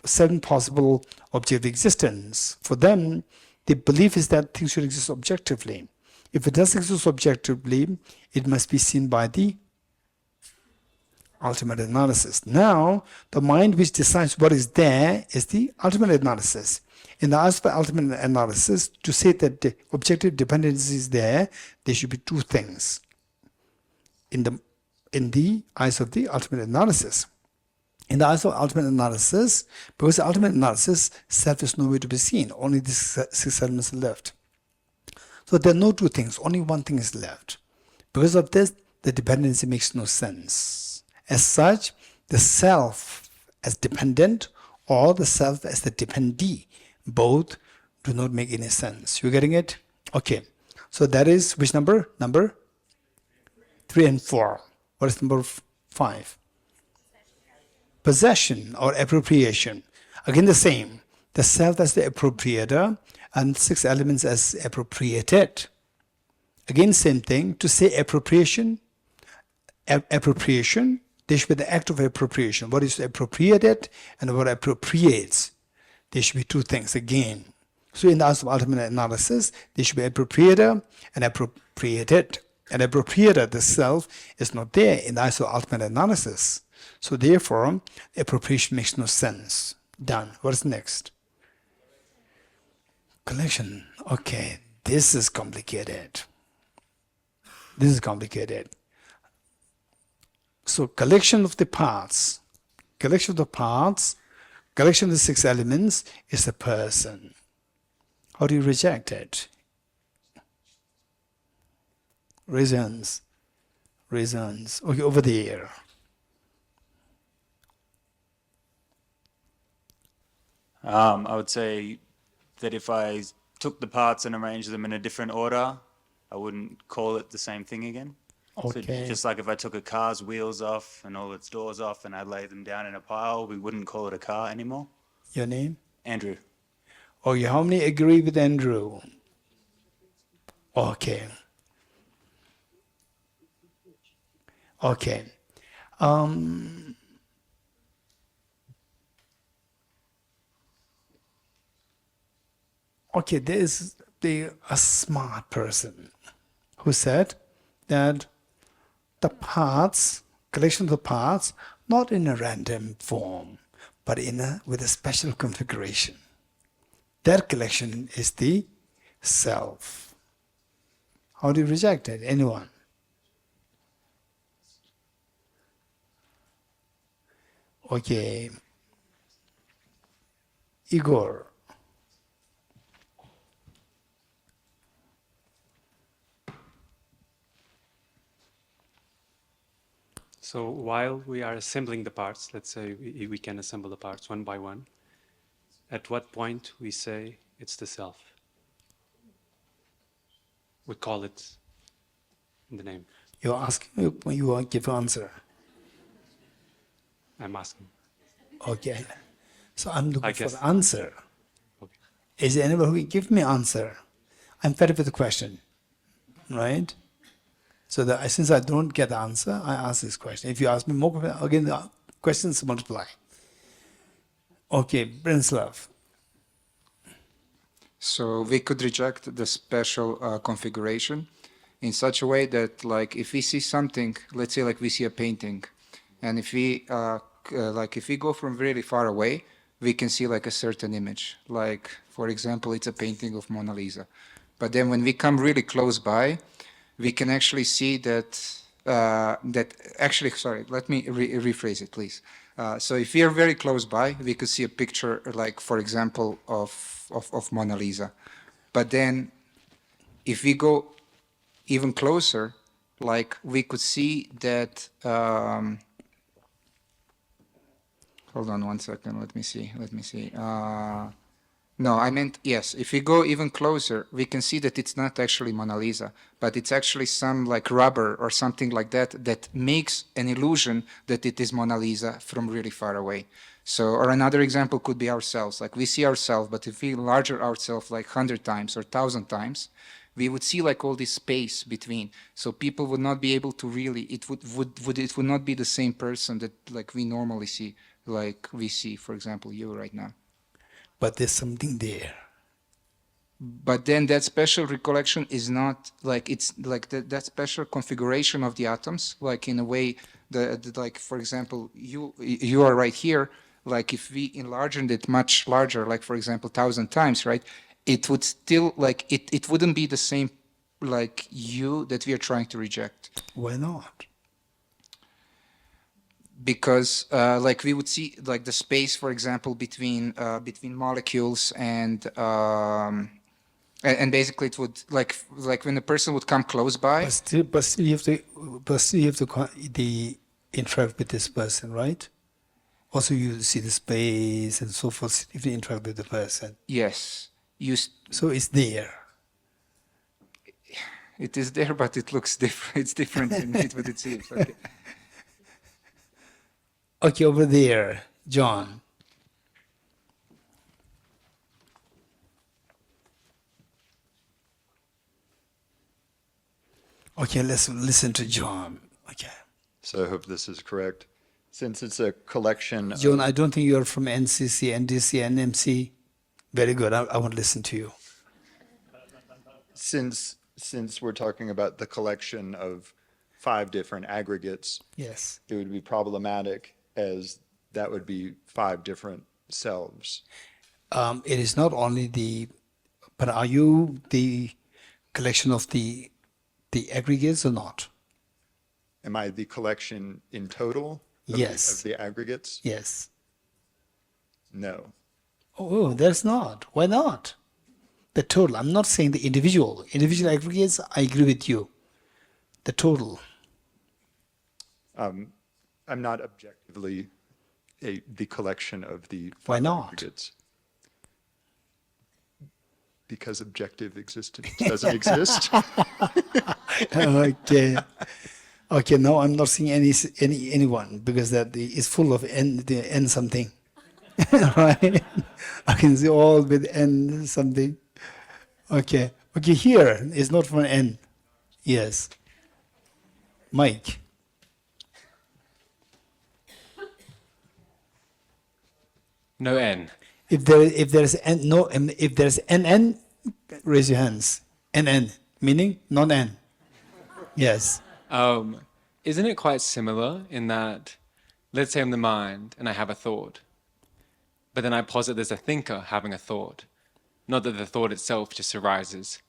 7 possible objective existence, for them, the belief is that things should exist objectively. If it does exist objectively, it must be seen by the ultimate analysis. Now, the mind which decides what is there is the ultimate analysis. In the eyes of the ultimate analysis, to say that the objective dependency is there should be two things. In the eyes of the ultimate analysis. In the eyes of ultimate analysis, because the ultimate analysis, self is nowhere to be seen. Only the 6 elements are left. So there are no two things. Only one thing is left. Because of this, the dependency makes no sense. As such, the self as dependent or the self as the dependee, both do not make any sense. You getting it? Okay. So that is which number? Number 3 and 4. What is number 5? Possession or appropriation. Again the same. The self as the appropriator and 6 elements as appropriated. Again same thing. To say appropriation, there should be the act of appropriation. What is appropriated and what appropriates. There should be two things again. So in the eyes of ultimate analysis, there should be appropriator and appropriated. And appropriator, the self, is not there in the eyes of ultimate analysis. So therefore, appropriation makes no sense. Done. What is next? Collection. Okay, this is complicated. So collection of the parts, collection of the 6 elements is a person. How do you reject it? Reasons. Okay, over there. I would say that if I took the parts and arranged them in a different order, I wouldn't call it the same thing again. Okay. So just like if I took a car's wheels off and all its doors off and I laid them down in a pile, we wouldn't call it a car anymore. Your name? Andrew. Okay, how many agree with Andrew? Okay. Okay. Okay, there is a smart person who said that the parts, collection of the parts, not in a random form, but with a special configuration. That collection is the self. How do you reject it? Anyone? Okay. Igor. So while we are assembling the parts, let's say we can assemble the parts one by one, at what point we say it's the self? We call it in the name. You're asking, you won't give answer. I'm asking. Okay. So I'm looking I for guess. the answer. Is there anyone who can give me answer? I'm fed up with the question, right? So that since I don't get the answer, I ask this question. If you ask me more, again, the questions multiply. Okay, Prince-Love. So we could reject the special configuration in such a way that, like, if we see something, let's say, like we see a painting, and if we if we go from really far away, we can see like a certain image. Like, for example, it's a painting of Mona Lisa. But then when we come really close by, we can actually see that sorry, let me rephrase it, please. So if we are very close by, we could see a picture, like, for example, of Mona Lisa. But then if we go even closer, like, we could see that, hold on one second, let me see. No, I meant, yes, if we go even closer, we can see that it's not actually Mona Lisa, but it's actually some like rubber or something like that that makes an illusion that it is Mona Lisa from really far away. So, or another example could be ourselves. Like, we see ourselves, but if we enlarge ourselves like 100 times or 1,000 times, we would see like all this space between. So people would not be able to really, it would not be the same person that like we normally see, like we see, for example, you right now. But there's something there. But then that special recollection is not like, it's like that special configuration of the atoms, like in a way that like, for example, you are right here, like if we enlarge it much larger, like for example, 1,000 times, right? It would still like, it wouldn't be the same like you that we are trying to reject. Why not? Because like we would see like the space, for example, between molecules and basically it would like when a person would come close by. But still you have to interact with this person, right? Also, you see the space and so forth if you interact with the person. Yes, so it's there. It is there, but it looks different. It's different in what it seems. Okay. Okay, over there, John. Okay, let's listen to John. Okay. So I hope this is correct. Since it's a collection John, I don't think you're from NCC, NDC, NMC. Very good. I want to listen to you. Since we're talking about the collection of 5 different aggregates, yes, it would be problematic as that would be 5 different selves. It is not only but are you the collection of the aggregates or not? Am I the collection in total of, yes, of the aggregates? Yes. No. Oh, there's not. Why not? The total. I'm not saying the individual. Individual aggregates, I agree with you. The total. I'm not objectively the collection of the 5 Why not? aggregates. Because objective existence doesn't exist. Okay. Okay, no, I'm not seeing anyone because that is full of n something. Right? I can see all with n something. Okay. Okay, here is not from n. Yes. Mike. No n. If there's nn, raise your hands. Nn, meaning non-n. Yes. Isn't it quite similar in that, let's say I'm the mind and I have a thought, but then I posit there's a thinker having a thought, not that the thought itself just arises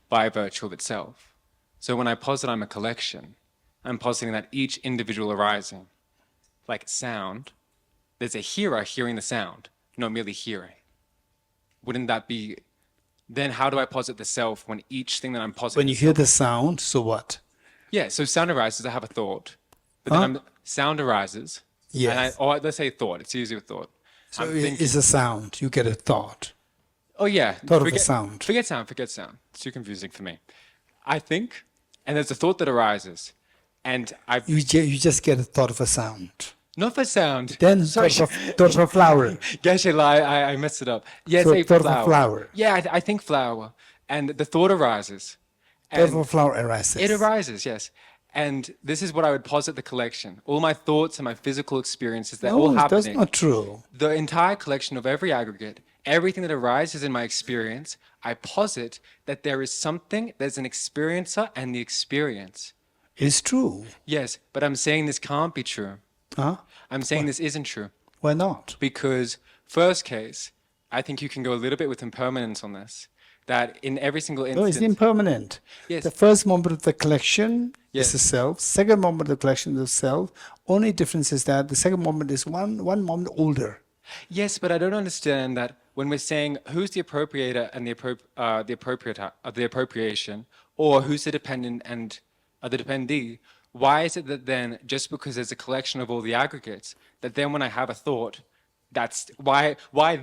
by virtue of itself. So when I posit I'm a collection, I'm positing that each individual arising, like sound, there's a hearer hearing the sound, not merely hearing. Wouldn't that be, then how do I posit the self when each thing that I'm positing? When you hear the sound, so what? Yeah, so sound arises, I have a thought. But then sound arises, yes. or let's say thought, it's usually a thought. So it's a sound, you get a thought. Oh yeah. Thought of a sound. Forget sound. It's too confusing for me. I think, and there's a thought that arises, and You just get a thought of a sound. Not for sound. Then Sorry. thought for flower. Geshe, I messed it up. Yes, So a thought for flower. flower. Yeah, I think flower. And the thought arises. Thought And for flower arises. it arises, yes. And this is what I would posit the collection. All my thoughts and my physical experiences, they're all No, happening. that's not true. The entire collection of every aggregate, everything that arises in my experience, I posit that there is something, there's an experiencer and the experience. It's true. Yes, but I'm saying this can't be true. Huh? I'm saying this isn't true. Why not? Because, first case, I think you can go a little bit with impermanence on this. That in every single No, instance. it's impermanent. Yes. The first moment of the collection Yes. is the self. Second moment of the collection is the self. Only difference is that the second moment is one moment older. Yes, but I don't understand that when we're saying who's the appropriator and the appropriation, or who's the dependent and the dependee, why is it that then, just because there's a collection of all the aggregates, that then when I have a thought, that's why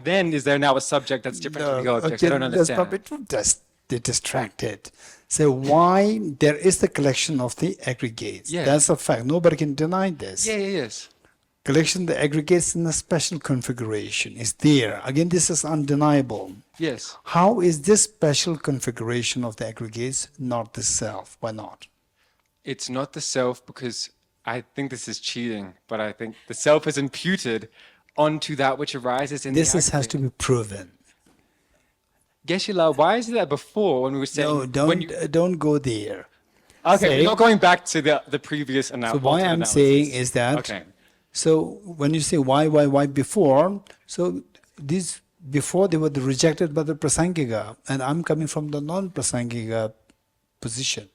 then is there now a subject that's different from the object? I don't understand. They're distracted. So why there is the collection of the aggregates. Yeah. That's a fact. Nobody can deny this. Yes. Collection of the aggregates in a special configuration is there. Again, this is undeniable. Yes. How is this special configuration of the aggregates not the self? Why not? It's not the self because I think this is cheating, but I think the self is imputed onto that which arises in This the has to be proven. Geshe-la, why is it that before when we were saying... No, don't go there. Okay, Say- we're not going back to the previous So analysis. why I'm saying is that, Okay. so when you say why before, so these before they were rejected by the Prasangika, and I'm coming from the non-Prasangika position.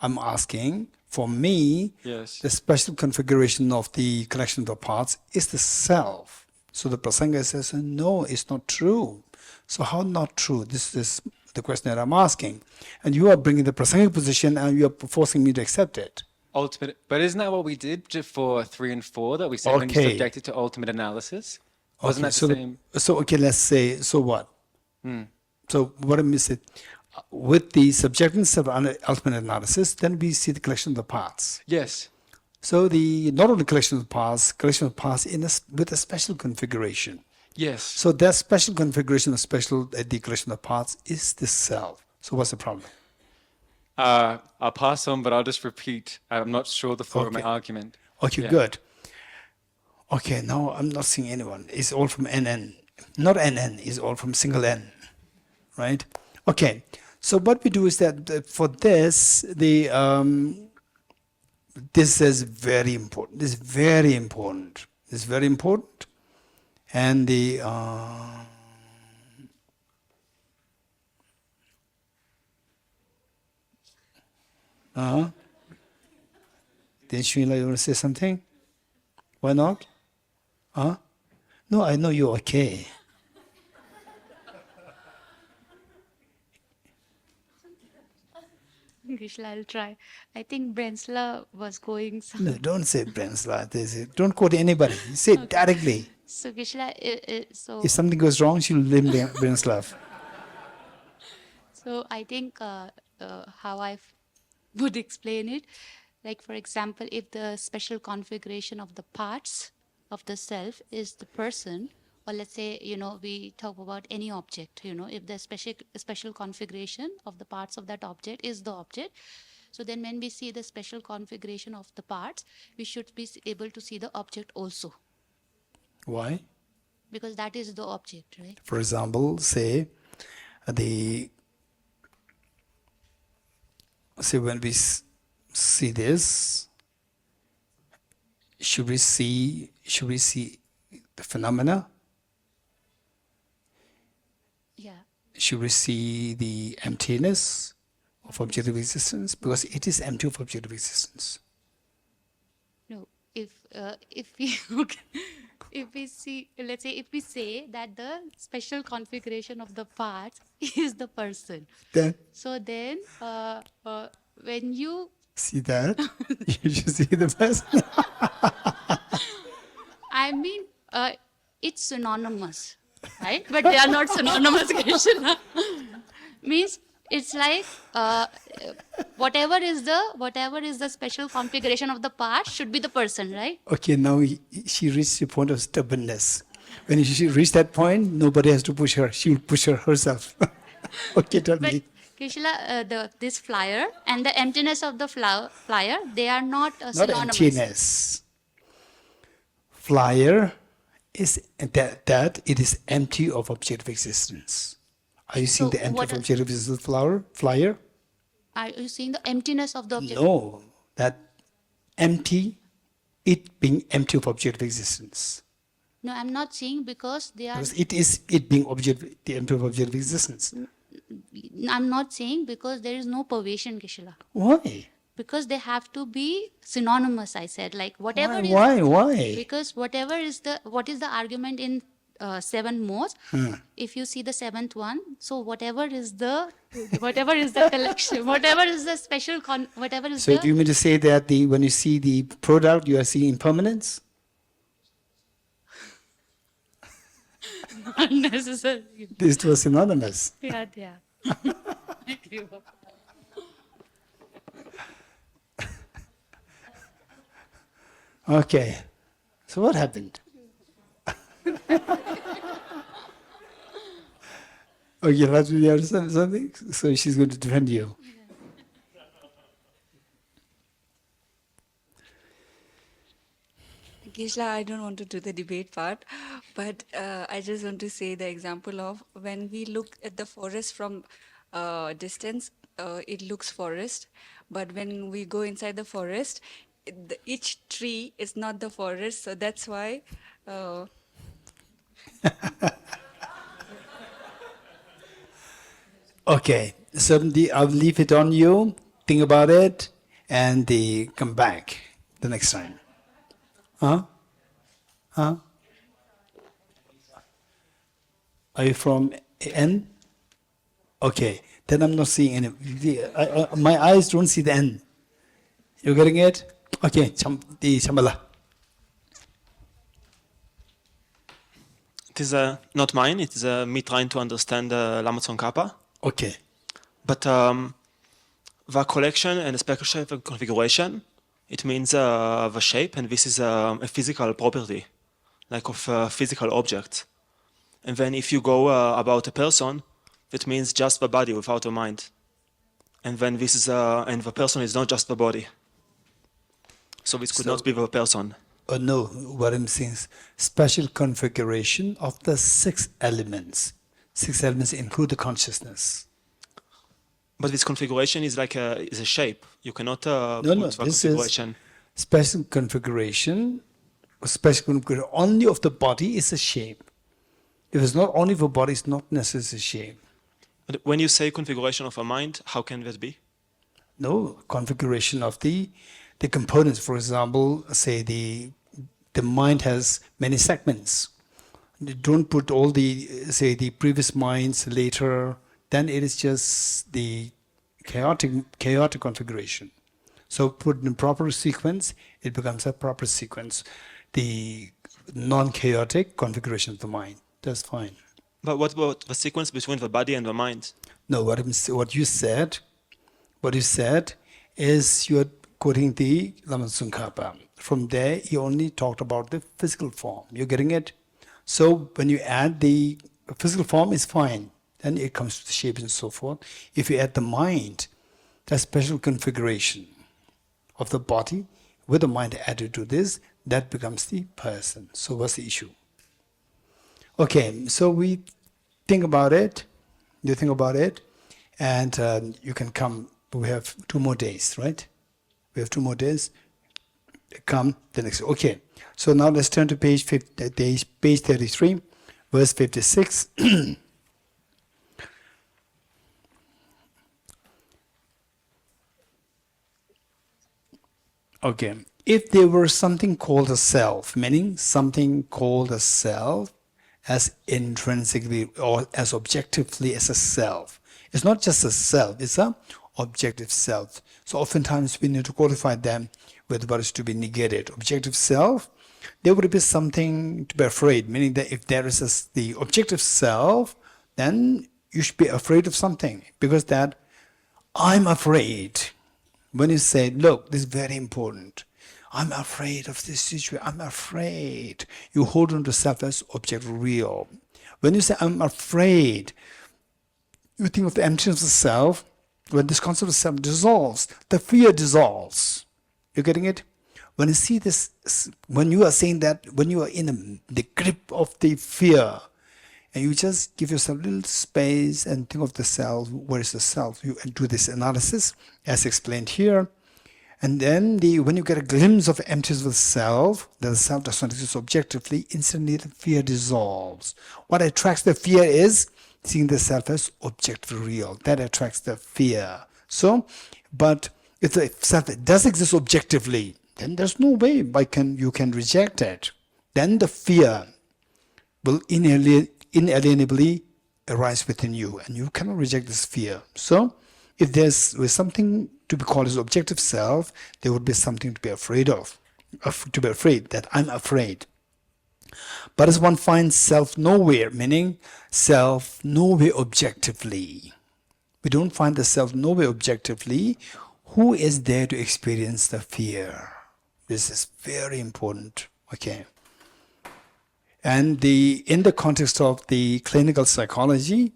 I'm asking, for me, Yes. the special configuration of the collection of the parts is the self. So the Prasangika says, no, it's not true. So how not true? This is the question that I'm asking. And you are bringing the Prasangika position and you are forcing me to accept it. Ultimate, but isn't that what we did for 3 and 4 that we said when you Okay. subject it to ultimate analysis? Wasn't that so the same? Okay, let's say, so what? Hmm. So what I miss it, with the subjectiveness of ultimate analysis, then we see the collection of the parts. Yes. So the not only collection of parts in with a special configuration. Yes. So that special configuration of the collection of parts is the self. So what's the problem? I'll pass on, but I'll just repeat. I'm not sure the floor of my Okay. argument. Okay, Yeah. good. Okay, now I'm not seeing anyone. It's all from NN. Not NN, it's all from single N. Right? Okay. So what we do is that for this, this is very important. This is very important. This is very important. And the Then Srila, you want to say something? Why not? Huh? No, I know you're okay. Geshe, I'll try. I think Brensla was going some. No, don't say Brensla. Don't quote anybody. Say it directly. So Geshe, so If something goes wrong, she'll blame Brenslav. so I think how I would explain it, like for example, if the special configuration of the parts of the self is the person, or let's say, we talk about any object, if the special configuration of the parts of that object is the object, so then when we see the special configuration of the parts, we should be able to see the object also, Why? because that is the object, right? For example, say when we see this, should we see the phenomena? Yeah. Should we see the emptiness of objective existence? Because it is empty of objective existence. No, if we if we see, let's say, if we say that the special configuration of the parts is the person, Then so then when you see that, you should see the person. I mean, it's synonymous, right? But they are not synonymous, Krishna. Means it's like whatever is the special configuration of the part should be the person, right? Okay, now she reached the point of stubbornness. When she reached that point, nobody has to push her. She will push her herself. Okay, tell me. Keshila, this flyer and the emptiness of the flyer, they are not Not synonymous. emptiness. Flyer is that it is empty of objective existence. Are you seeing So the empty what of are- objective existence flyer? Are you seeing the emptiness of the object? No, that empty, it being empty of objective existence. No, I'm not seeing because they are. Because it is it being the empty of objective existence. I'm not saying because there is no pervasion, Keshila. Why? Because they have to be synonymous. I said like whatever. is, Why? Because what is the argument in 7 modes? Hmm. If you see the 7th one, so whatever is the collection, whatever is the special whatever is So the. do you mean to say that when you see the product, you are seeing impermanence? Not necessarily. These two are synonymous. Yeah, yeah. Thank you. Okay. So what happened? Okay, Raj, you understand something? So she's going to defend you. Geshe, I don't want to do the debate part, but I just want to say the example of when we look at the forest from distance, it looks forest, but when we go inside the forest, each tree is not the forest, so that's why. Okay, so I'll leave it on you. Think about it, and come back the next time. Huh? Huh? Are you from N? Okay, then I'm not seeing any. My eyes don't see the N. You getting it? Okay, the Shambhala. It is not mine. It is me trying to understand Lama Tsongkhapa. Okay. But the collection and the special shape and configuration, it means the shape, and this is a physical property, like of a physical object. And then if you go about a person, that means just the body without a mind. And then this is and the person is not just the body. So this could not be the person. No, what I'm saying is special configuration of the 6 elements. 6 elements include the consciousness. But this configuration is like is a shape. You cannot put No, the this configuration. is special configuration. Special configuration only of the body is a shape. If it's not only for body, it's not necessarily a shape. But when you say configuration of a mind, how can that be? No, configuration of the components. For example, say the mind has many segments. Don't put all the previous minds later. Then it is just the chaotic configuration. So put in proper sequence, it becomes a proper sequence. The non-chaotic configuration of the mind. That's fine. But what about the sequence between the body and the mind? No, what you said is you're quoting the Lama Tsongkhapa. From there, he only talked about the physical form. You're getting it? So when you add the physical form, is fine. Then it comes to the shape and so forth. If you add the mind, that special configuration of the body with the mind added to this, that becomes the person. So what's the issue? Okay, so we think about it. You think about it, and you can come. We have 2 more days, right? We have 2 more days. Come the next. Okay, so now let's turn to page 33, verse 56. Okay, if there were something called a self, meaning something called a self as intrinsically or as objectively as a self. It's not just a self, it's an objective self. So oftentimes we need to qualify them with what is to be negated. Objective self, there would be something to be afraid, meaning that if there is the objective self, then you should be afraid of something, because that I'm afraid. When you say, look, this is very important. I'm afraid of this situation. I'm afraid. You hold on to self as object real. When you say, I'm afraid, you think of the emptiness of the self. When this concept of self dissolves, the fear dissolves. You're getting it? When you see this, when you are saying that, when you are in the grip of the fear, and you just give yourself a little space and think of the self, where is the self? You do this analysis, as explained here. And then when you get a glimpse of emptiness of the self, that the self does not exist objectively, instantly the fear dissolves. What attracts the fear is seeing the self as objectively real. That attracts the fear. So, but if the self does exist objectively, then there's no way you can reject it. Then the fear will inalienably arise within you, and you cannot reject this fear. So, if there's something to be called as objective self, there would be something to be afraid of, that I'm afraid. But as one finds self nowhere, meaning self nowhere objectively, we don't find the self nowhere objectively, who is there to experience the fear? This is very important, okay? And in the context of the clinical psychology,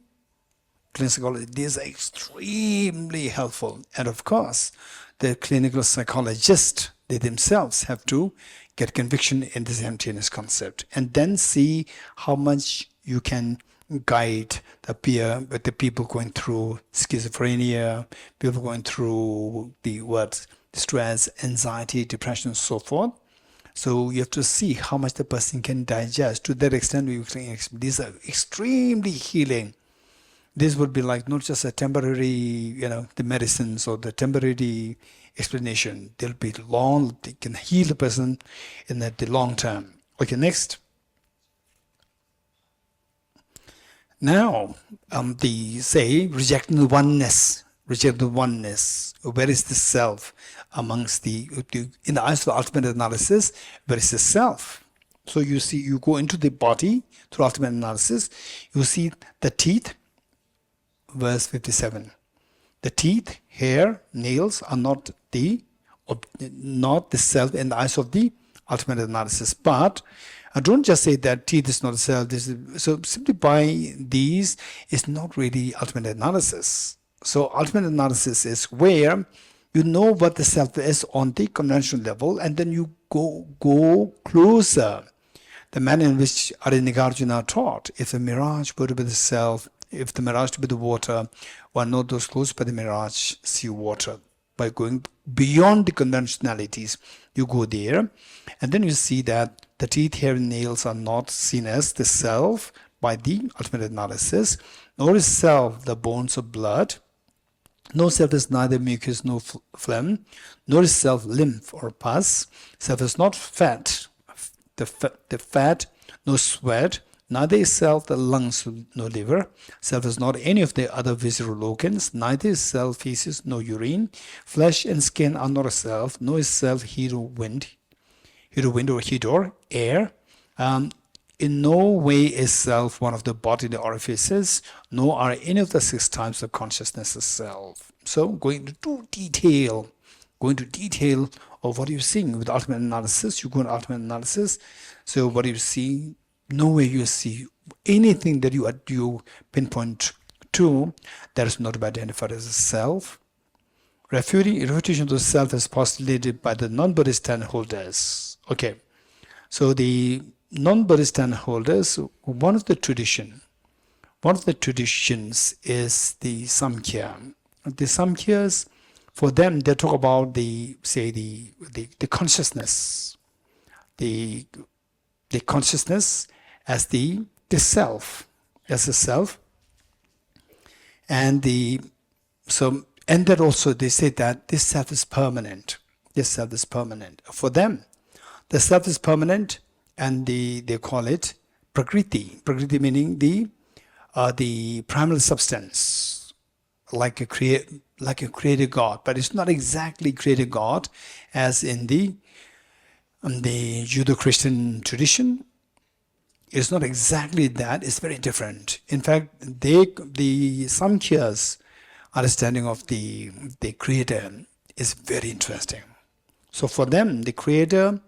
these are extremely helpful. And of course, the clinical psychologists, they themselves have to get conviction in this emptiness concept, and then see how much you can guide the peer with the people going through schizophrenia, people going through stress, anxiety, depression, and so forth. So you have to see how much the person can digest. To that extent, these are extremely healing. This would be like not just a temporary, the medicines or the temporary explanation. They'll be long, they can heal the person in the long term. Okay, next. Now, rejecting the oneness. Reject the oneness. Where is the self amongst in the eyes of the ultimate analysis, where is the self? So you go into the body through ultimate analysis, you see the teeth, verse 57. The teeth, hair, nails are not the self in the eyes of the ultimate analysis. But don't just say that teeth is not a self. So simply by these, it's not really ultimate analysis. So ultimate analysis is where you know what the self is on the conventional level, and then you go closer. The manner in which Nagarjuna taught, if the mirage were to be the self, if the mirage to be the water, one knows those close by the mirage see water. By going beyond the conventionalities, you go there, and then you see that the teeth, hair, and nails are not seen as the self by the ultimate analysis, nor is self the bones of blood. No self is neither mucus nor phlegm, nor is self lymph or pus. Self is not fat, the fat, no sweat, neither is self the lungs nor liver. Self is not any of the other visceral organs, neither is self feces nor urine. Flesh and skin are not a self, nor is self heat or wind or heat or air. In no way is self one of the bodily orifices, nor are any of the 6 types of consciousness a self. So going into detail of what you're seeing with ultimate analysis, you go into ultimate analysis. So what you see, nowhere you see anything that you pinpoint to that is not identified as a self. Refutation of the self is postulated by the non-Buddhist standholders. Okay, so the non-Buddhist standholders, one of the traditions is the Samkhya. The Samkhyas, for them, they talk about the consciousness, the consciousness as the self, as a self, and that also they say that this self is permanent. This self is permanent. For them, the self is permanent, and they call it prakriti. Prakriti meaning the primal substance, like a created God, but it's not exactly created God as in the Judeo-Christian tradition. It's not exactly that. It's very different. In fact, the Samkhyas understanding of the Creator is very interesting. So for them, the Creator,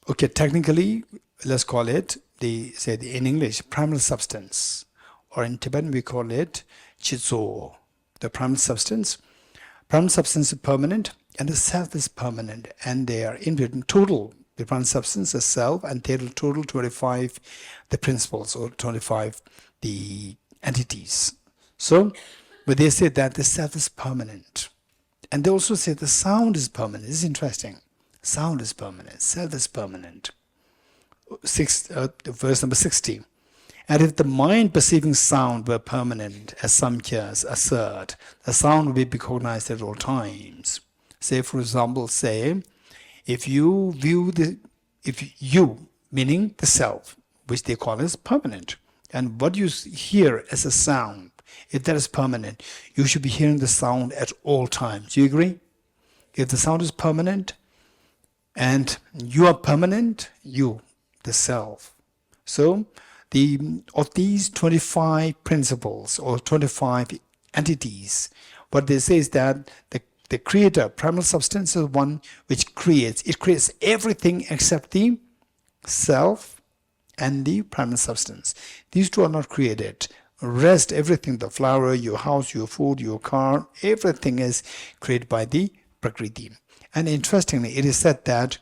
okay, technically, let's call it in English, primal substance, or in Tibetan we call it Chitso, the primal substance. Primal substance is permanent, and the self is permanent, and they are in total. The primal substance, the self, and total 25 the principles, or 25 the entities. So, but they say that the self is permanent, and they also say the sound is permanent. This is interesting. Sound is permanent, self is permanent. Verse number 60. And if the mind perceiving sound were permanent, as Samkhyas assert, the sound would be recognized at all times. Say, for example, if you meaning the self, which they call as permanent, and what you hear as a sound, if that is permanent, you should be hearing the sound at all times. Do you agree? If the sound is permanent, and you are permanent, the self. So, of these 25 principles or 25 entities, what they say is that the Creator, primal substance, is one which creates. It creates everything except the self and the primal substance. These two are not created. Rest, everything, the flower, your house, your food, your car, everything is created by the Prakriti. And interestingly, it is said that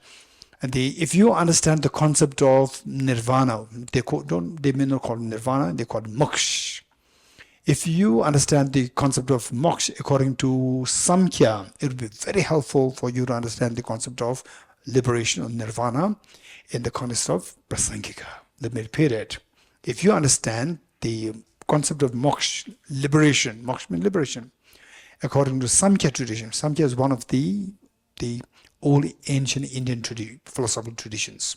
if you understand the concept of nirvana, they may not call it nirvana, they call it moksha. If you understand the concept of moksha according to Samkhya, it will be very helpful for you to understand the concept of liberation or nirvana in the context of prasangika, the mid period. If you understand the concept of moksha, liberation, moksha means liberation, according to Samkhya tradition, Samkhya is one of the old ancient Indian philosophical traditions.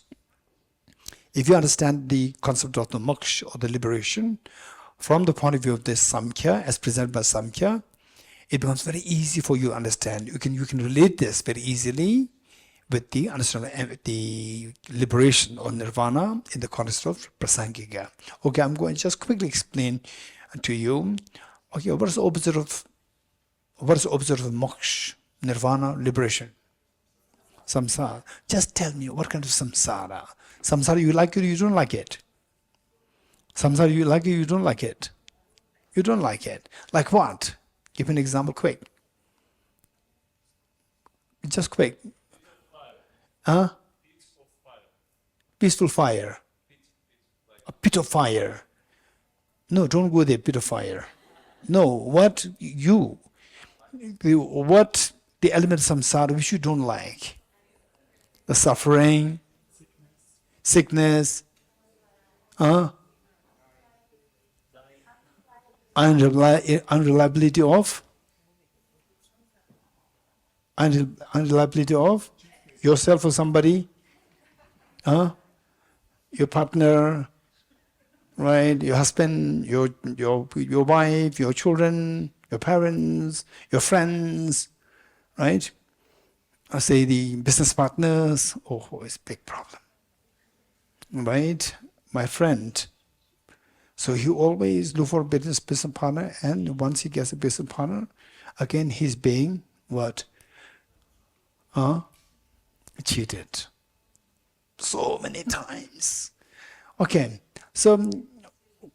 If you understand the concept of the moksha or the liberation from the point of view of this Samkhya, as presented by Samkhya, it becomes very easy for you to understand. You can relate this very easily with the understanding of the liberation or nirvana in the context of prasangika. Okay, I'm going to just quickly explain to you. Okay, what is the opposite of moksha, nirvana, liberation? Samsara. Just tell me what kind of samsara. Samsara, you like it or you don't like it? Samsara, you like it or you don't like it? You don't like it. Like what? Give me an example quick. Just quick. Huh? Peaceful fire. A pit of fire. No, don't go there, pit of fire. No, what the element of samsara which you don't like? The suffering, sickness, unreliability of yourself or somebody, your partner, right? Your husband, your wife, your children, your parents, your friends, right? I say the business partners. Oh, it's a big problem, right? My friend. So he always look for a business partner, and once he gets a business partner, again he's being what? Cheated. So many times. Okay, so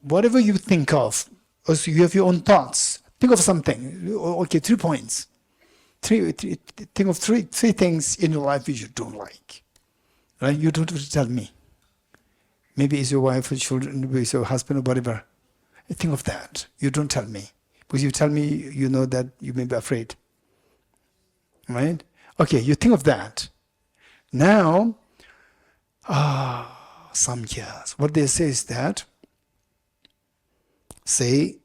whatever you think of, also you have your own thoughts. Think of something. Okay, 3 points. Think of three things in your life which you don't like. Right? You don't have to tell me. Maybe it's your wife or children, maybe it's your husband or whatever. Think of that. You don't tell me. Because you tell me, you know that you may be afraid. Right? Okay, you think of that. Now, Samkhyas. What they say is that, say,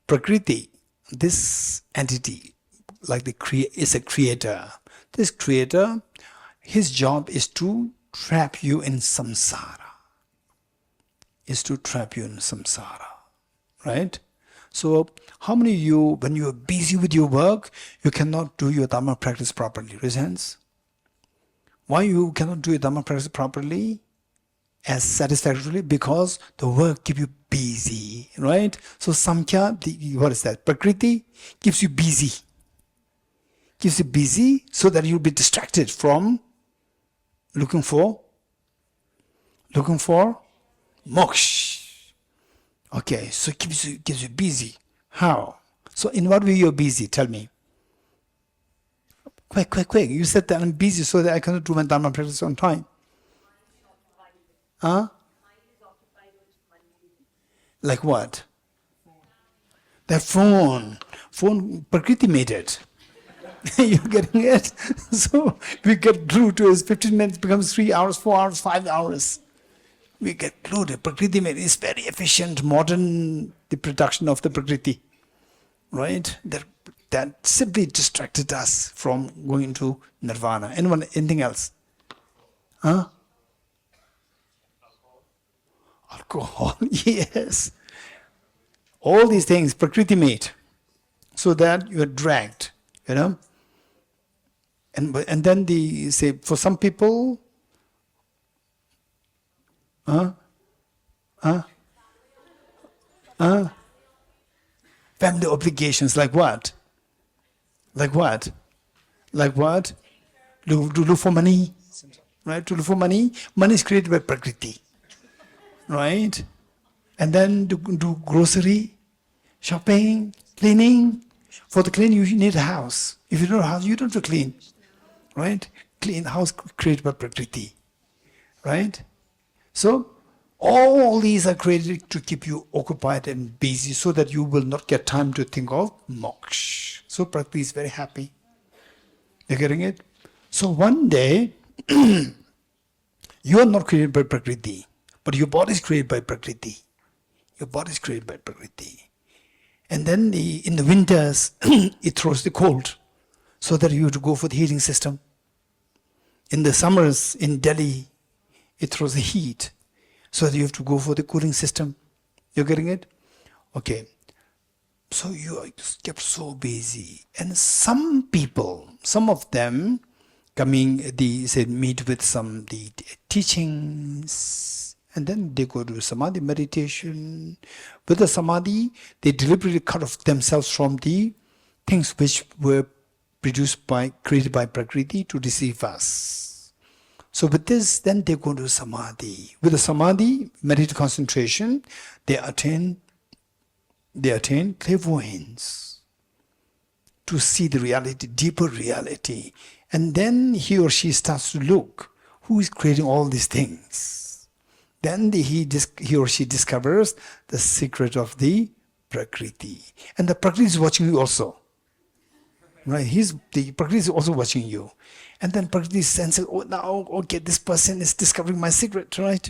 Prakriti, this entity, like is a creator. This creator, his job is to trap you in samsara. Right? So, how many of you, when you are busy with your work, you cannot do your Dhamma practice properly? Raise hands. Why you cannot do your Dhamma practice properly? as satisfactorily because the work keeps you busy, right? So Samkhya, what is that? Prakriti keeps you busy. Keeps you busy so that you'll be distracted from looking for moksha. Okay, so keeps you busy. How? So in what way you're busy? Tell me. Quick. You said that I'm busy so that I cannot do my Dharma practice on time. Huh? Like what? That phone. Prakriti made it. You're getting it? So we get glued to it. 15 minutes becomes 3 hours, 4 hours, 5 hours. We get glued to it. Prakriti made it. It's very efficient, modern, the production of the Prakriti. Right? That simply distracted us from going into nirvana. Anything else? Huh? Alcohol, yes. All these things Prakriti made so that you are dragged, you know. And then say for some people, family obligations, like what? Like what? To look for money, right? To look for money. Money is created by Prakriti, right? And then to do grocery, shopping, cleaning. For the cleaning, you need a house. If you don't have a house, you don't have to clean, right? Clean house created by Prakriti, right? So all these are created to keep you occupied and busy so that you will not get time to think of moksha. So Prakriti is very happy. You're getting it? So one day, you are not created by Prakriti, but your body is created by Prakriti. Your body is created by Prakriti. And then in the winters, it throws the cold so that you have to go for the heating system. In the summers in Delhi, it throws the heat so that you have to go for the cooling system. You're getting it? Okay. So you are just kept so busy. And some people, some of them coming, they said meet with the teachings, and then they go to samadhi meditation. With the samadhi, they deliberately cut off themselves from the things which were created by Prakriti to deceive us. So with this, then they go to samadhi. With the samadhi, meditative concentration, they attain clairvoyance to see the reality, deeper reality. And then he or she starts to look, who is creating all these things? Then he or she discovers the secret of the Prakriti. And the Prakriti is watching you also. Right? The Prakriti is also watching you. And then Prakriti senses, okay, this person is discovering my secret, right?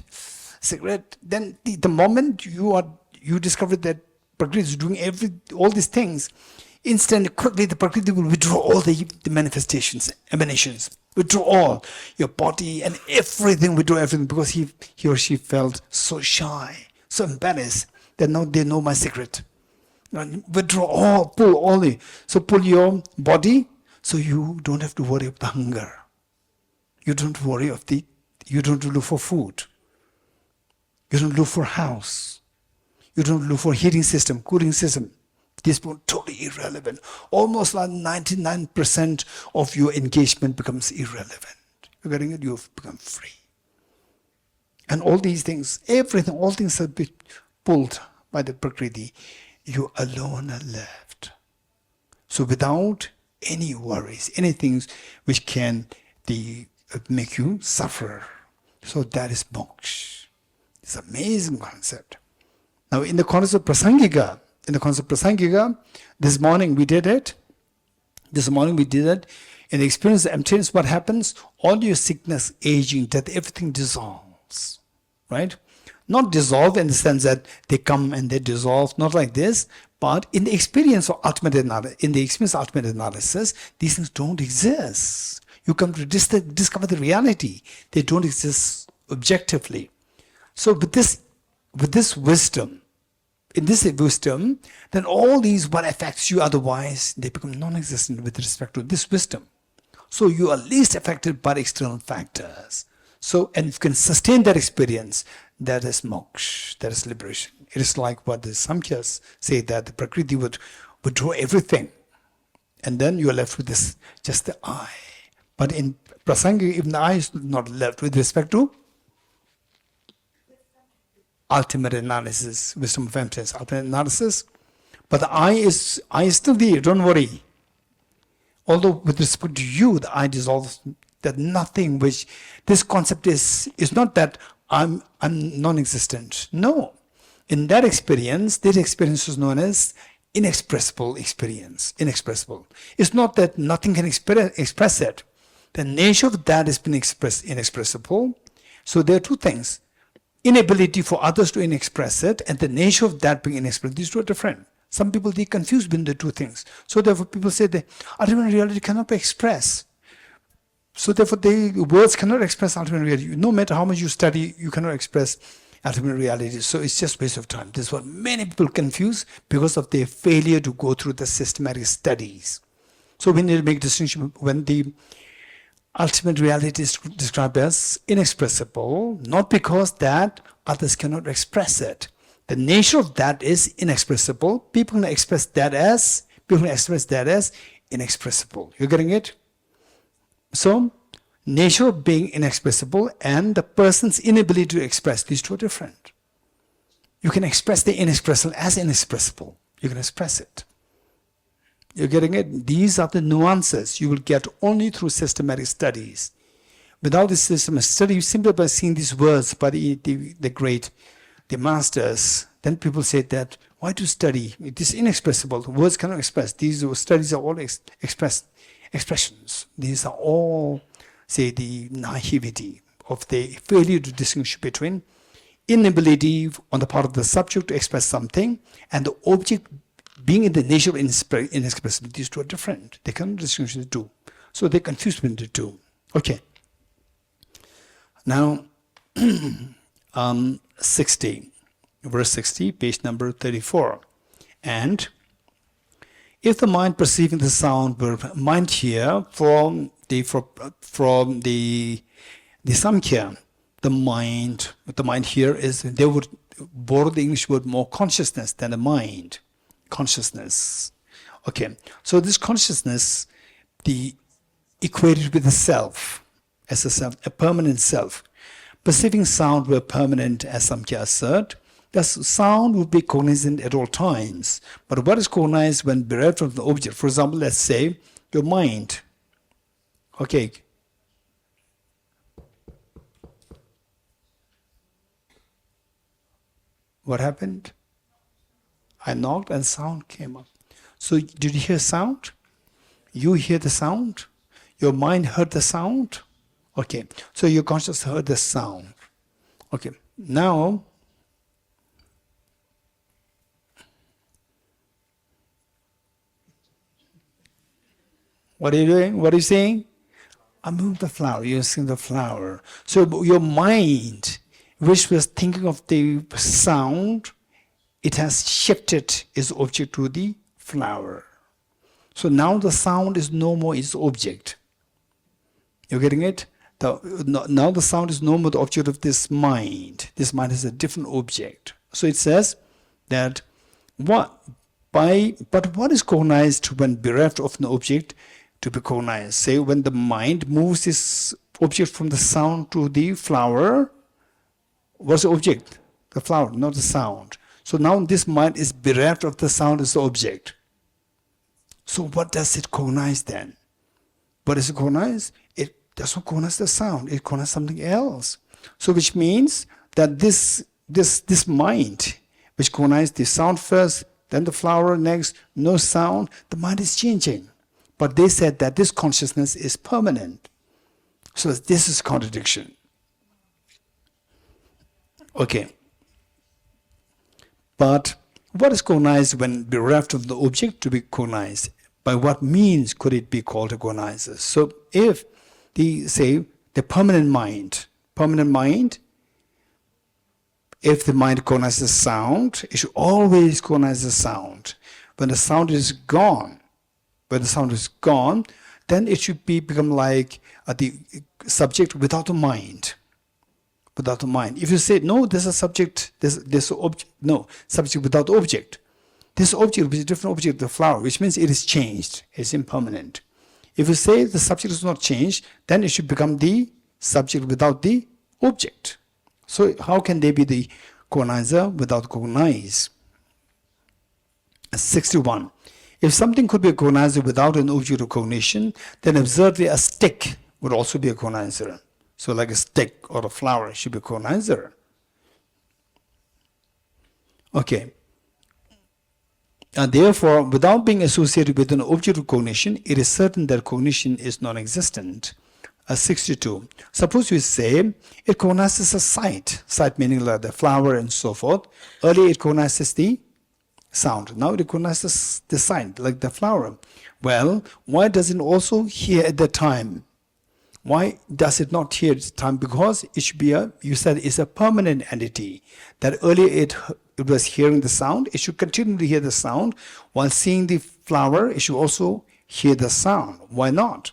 Secret. Then the moment you discover that Prakriti is doing all these things, instantly, quickly, the Prakriti will withdraw all the manifestations, emanations. Withdraw all. Your body and everything, withdraw everything, because he or she felt so shy, so embarrassed that now they know my secret. Withdraw all, pull all. So pull your body so you don't have to worry of the hunger. You don't worry you don't look for food. You don't look for house. You don't look for heating system, cooling system. This is totally irrelevant. Almost like 99% of your engagement becomes irrelevant. You're getting it? You've become free. And all these things, everything, all things have been pulled by the Prakriti. You alone are left. So without any worries, anything which can make you suffer. So that is moksha. It's an amazing concept. Now in the concept of prasangika, this morning we did it. In the experience of emptiness, what happens? All your sickness, aging, death, everything dissolves. Right? Not dissolve in the sense that they come and they dissolve, not like this, but in the experience of ultimate analysis, these things don't exist. You come to discover the reality. They don't exist objectively. So with this wisdom, in this wisdom, then all these what affects you otherwise, they become non-existent with respect to this wisdom. So you are least affected by external factors. So, and if you can sustain that experience, that is moksha, that is liberation. It is like what the Samkhyas say, that the Prakriti would withdraw everything. And then you are left with this, just the I. But in Prasanga, even the I is not left with respect to ultimate analysis, wisdom of emptiness, ultimate analysis. But the I is still there, don't worry. Although with respect to you, the I dissolves, that nothing which, this concept is not that I'm non-existent. No. In that experience is known as inexpressible experience. Inexpressible. It's not that nothing can express it. The nature of that has been expressed inexpressible. So there are two things. Inability for others to express it, and the nature of that being inexpressible. These two are different. Some people, they confuse between the two things. So therefore people say the ultimate reality cannot be expressed. So therefore the words cannot express ultimate reality. No matter how much you study, you cannot express ultimate reality. So it's just waste of time. This is what many people confuse because of their failure to go through the systematic studies. So we need to make distinction when the ultimate reality is described as inexpressible, not because that others cannot express it. The nature of that is inexpressible. People can express that as inexpressible. You're getting it? So, nature of being inexpressible and the person's inability to express, these two are different. You can express the inexpressible as inexpressible. You can express it. You're getting it? These are the nuances you will get only through systematic studies. Without this systematic study, simply by seeing these words by the masters, then people say that, why to study? It is inexpressible. Words cannot express. These studies are all expressions. These are all, say, the naivety of the failure to distinguish between inability on the part of the subject to express something and the object being in the nature of inexpressibility. These two are different. They cannot distinguish the two. So they confuse between the two. Okay. Now, 60, verse 60, page number 34. And if the mind perceiving the sound were mind here from the Samkhya, the mind here is, they would borrow the English word more consciousness than the mind. Consciousness. Okay. So this consciousness, the equated with the self, as a self, a permanent self. Perceiving sound were permanent, as Samkhya assert. Thus, sound would be cognizant at all times. But what is cognized when bereft from the object? For example, let's say your mind. Okay. What happened? I knocked and sound came up. So did you hear sound? You hear the sound? Your mind heard the sound? Okay. So your conscious heard the sound. Okay. Now, what are you doing? What are you saying? I moved the flower. You're seeing the flower. So your mind, which was thinking of the sound, it has shifted its object to the flower. So now the sound is no more its object. You're getting it? Now the sound is no more the object of this mind. This mind is a different object. So it says that but what is cognized when bereft of an object to be cognized? Say when the mind moves this object from the sound to the flower, what's the object? The flower, not the sound. So now this mind is bereft of the sound as the object. So what does it cognize then? What does it cognize? It does not cognize the sound. It cognizes something else. So which means that this mind, which cognizes the sound first, then the flower next, no sound, the mind is changing. But they said that this consciousness is permanent. So this is contradiction. Okay. But what is cognized when bereft of the object to be cognized? By what means could it be called a cognizer? So if the permanent mind, if the mind cognizes sound, it should always cognize the sound. When the sound is gone, then it should become like the subject without a mind. without the mind. If you say, no, this is subject, this object, no, subject without object. This object is a different object, the flower, which means it is changed, it's impermanent. If you say the subject is not changed, then it should become the subject without the object. So how can they be the cognizer without cognize? 61. If something could be a cognizer without an object of cognition, then absurdly a stick would also be a cognizer. So like a stick or a flower should be a cognizer. Okay. And therefore, without being associated with an object of cognition, it is certain that cognition is non-existent. 62. Suppose we say it cognizes a sight, sight meaning like the flower and so forth. Earlier it cognizes the sound. Now it recognizes the sight, like the flower. Well, why does it also hear at the time? Why does it not hear at the time? Because it should be you said it's a permanent entity. That earlier it was hearing the sound, it should continue to hear the sound. While seeing the flower, it should also hear the sound. Why not?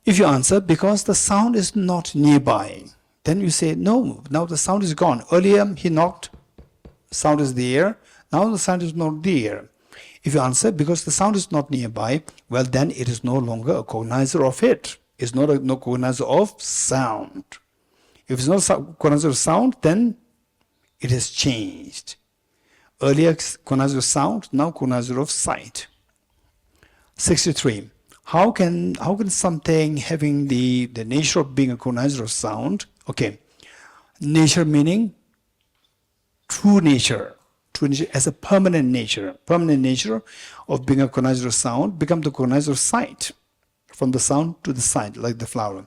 If you answer, because the sound is not nearby, then you say, no, now the sound is gone. Earlier he knocked, sound is there, now the sound is not there. If you answer, because the sound is not nearby, well then it is no longer a cognizer of it. It's not a no cognizer of sound. If it's not a cognizer of sound, then it has changed. Earlier cognizer of sound, now cognizer of sight. 63. How can something having the nature of being a cognizer of sound, okay, nature meaning true nature as a permanent nature of being a cognizer of sound, become the cognizer of sight, from the sound to the sight, like the flower.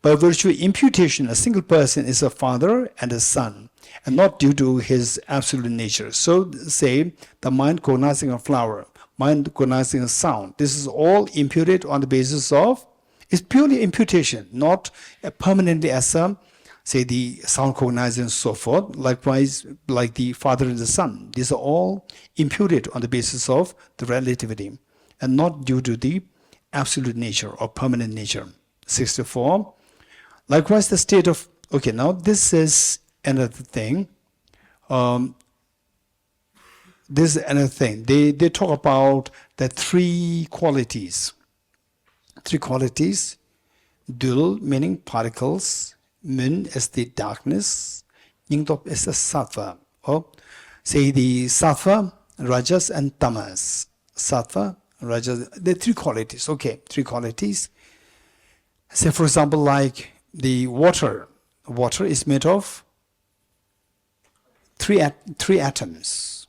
By virtue of imputation, a single person is a father and a son, and not due to his absolute nature. So say the mind cognizing a flower, mind cognizing a sound. This is all imputed on the basis of, it's purely imputation, not permanently as a, say, the sound cognizer and so forth. Likewise, like the father and the son. These are all imputed on the basis of the relativity and not due to the absolute nature or permanent nature. 64. Likewise, the state of, okay, now this is another thing. This is another thing. They talk about the three qualities. Three qualities. Dul meaning particles. Mun is the darkness. Yingtop is the sattva. Or say the sattva, rajas and tamas. Sattva, rajas, the three qualities. Okay, three qualities. Say for example like the water. Water is made of three atoms.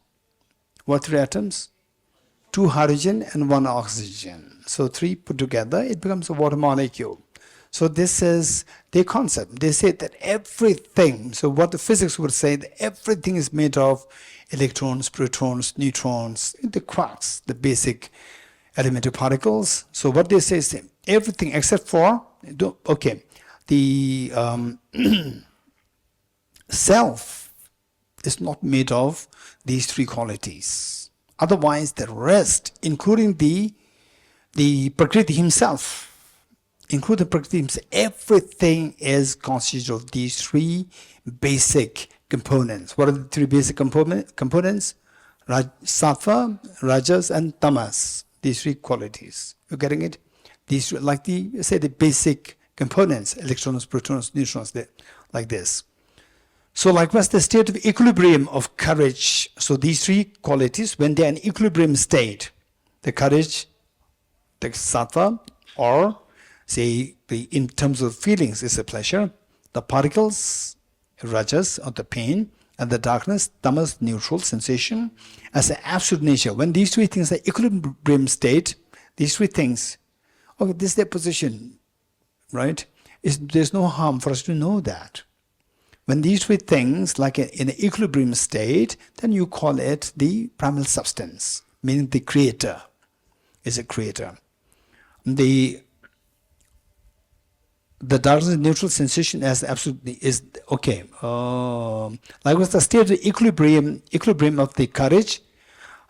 What three atoms? 2 hydrogen and 1 oxygen. So 3 put together, it becomes a water molecule. So this is their concept. They say that everything, so what the physics would say, that everything is made of electrons, protons, neutrons, the quarks, the basic elementary particles. So what they say is everything except for, okay, the self is not made of these three qualities. Otherwise, the rest, including the Prakriti himself, everything is constituted of these three basic components. What are the three basic components? Sattva, Rajas, and Tamas. These three qualities. You're getting it? These, like the basic components, electrons, protons, neutrons, like this. So likewise, the state of equilibrium of courage. So these three qualities, when they're in equilibrium state, the courage, the sattva, or say in terms of feelings is a pleasure, the particles, rajas, or the pain, and the darkness, tamas, neutral sensation, as an absolute nature. When these three things are equilibrium state, these three things, okay, this is their position, right? There's no harm for us to know that. When these three things, like in an equilibrium state, then you call it the primal substance, meaning the creator is a creator. The darkness neutral sensation as absolutely is okay. Likewise, the state of equilibrium of the courage,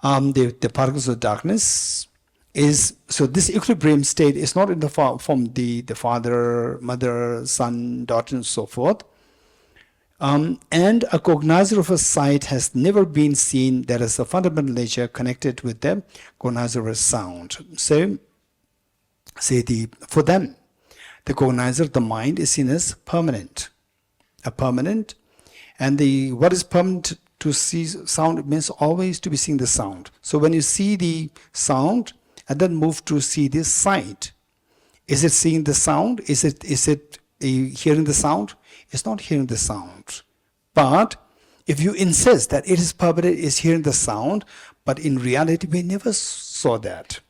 the particles of darkness is, so this equilibrium state is not in the form the father, mother, son, daughter, and so forth. And a cognizer of a sight has never been seen that is a fundamental nature connected with the cognizer of a sound. So, for them, the cognizer, the mind, is seen as permanent. A permanent. And what is permanent to see sound means always to be seeing the sound. So when you see the sound and then move to see the sight, is it seeing the sound? Is it hearing the sound? It's not hearing the sound. But if you insist that it is permanent, is hearing the sound, but in reality we never saw that.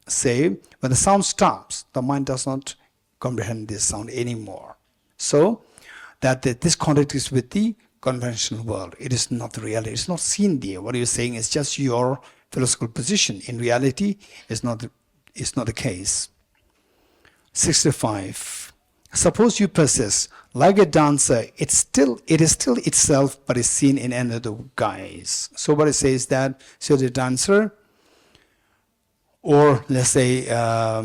Say, when the sound stops, the mind does not comprehend this sound anymore. So, that this contact is with the conventional world. It is not the reality. It's not seen there. What you're saying is just your philosophical position. In reality, it's not the case. 65. Suppose you persist. Like a dancer, it is still itself, but is seen in another guise. So what it says that, so the dancer, or let's say a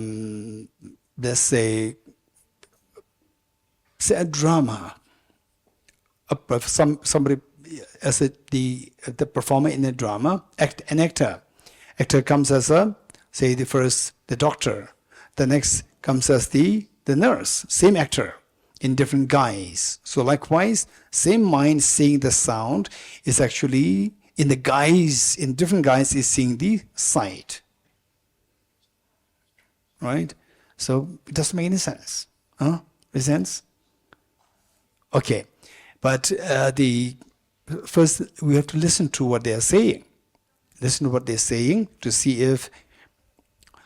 drama, somebody as the performer in a drama, an actor comes as the doctor, the next comes as the nurse, same actor in different guise. So likewise, same mind seeing the sound is actually in different guise is seeing the sight. Right? So it doesn't make any sense. Makes sense? Okay. But first we have to listen to what they are saying. Listen to what they're saying to see if.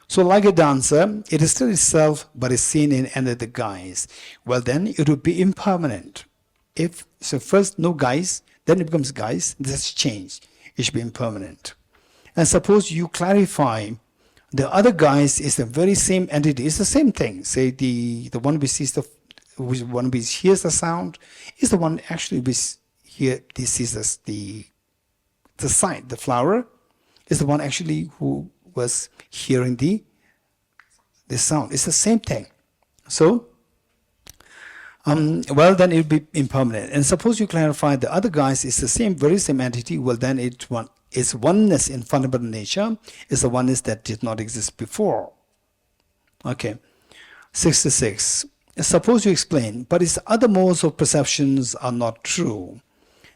So like a dancer, it is still itself, but is seen in another guise. Well, then it would be impermanent. So first no guise, then it becomes guise. That's change. It should be impermanent. And suppose you clarify the other guise is the very same entity. It's the same thing. Say the one which sees one which hears the sound is the one actually which sees the sight. The flower is the one actually who was hearing the sound. It's the same thing. So, well, then it will be impermanent. And suppose you clarify the other guise is the very same entity. Well, then its oneness in fundamental nature is the oneness that did not exist before. Okay. 66. Suppose you explain, but its other modes of perceptions are not true.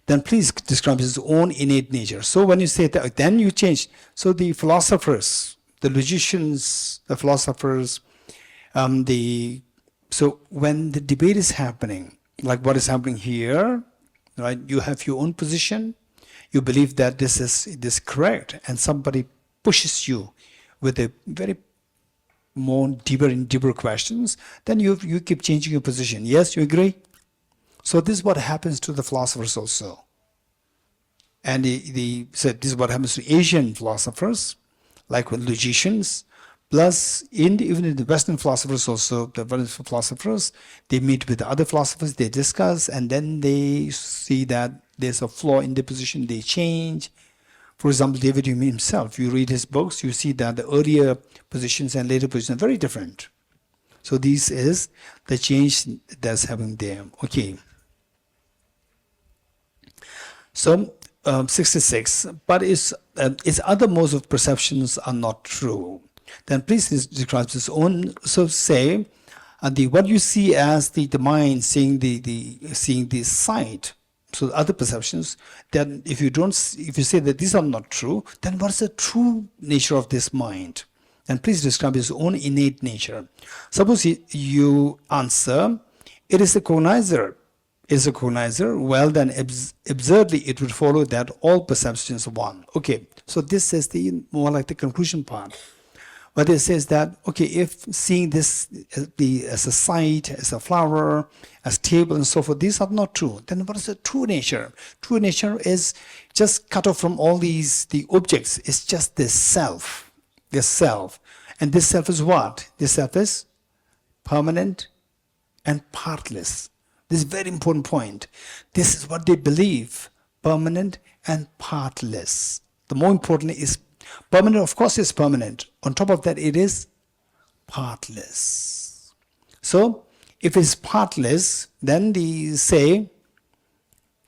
Then please describe its own innate nature. So when you say that, then you change. So the philosophers, the logicians, the philosophers, so when the debate is happening, like what is happening here, right? You have your own position. You believe that this is correct, and somebody pushes you with a very more deeper questions. Then you keep changing your position. Yes, you agree? So this is what happens to the philosophers also. And so this is what happens to Asian philosophers, like with logicians, plus even in the Western philosophers also, the Western philosophers, they meet with the other philosophers, they discuss, and then they see that there's a flaw in the position, they change. For example, David Hume himself, you read his books, you see that the earlier positions and later positions are very different. So this is the change that's happening there. Okay. So 66, but its other modes of perceptions are not true. Then please describe its own. So say what you see as the mind seeing the sight. So other perceptions. Then if you say that these are not true, then what is the true nature of this mind? And please describe its own innate nature. Suppose you answer, it is a cognizer. Is a cognizer, well then absurdly it would follow that all perceptions are one. Okay, so this is more like the conclusion part. But it says that, okay, if seeing this as a sight, as a flower, as table and so forth, these are not true, then what is the true nature? True nature is just cut off from all the objects. It's just the self. And this self is what? This self is permanent and partless. This is a very important point. This is what they believe, permanent and partless. The more important is permanent, of course, is permanent. On top of that, it is partless. So, if it's partless, then they say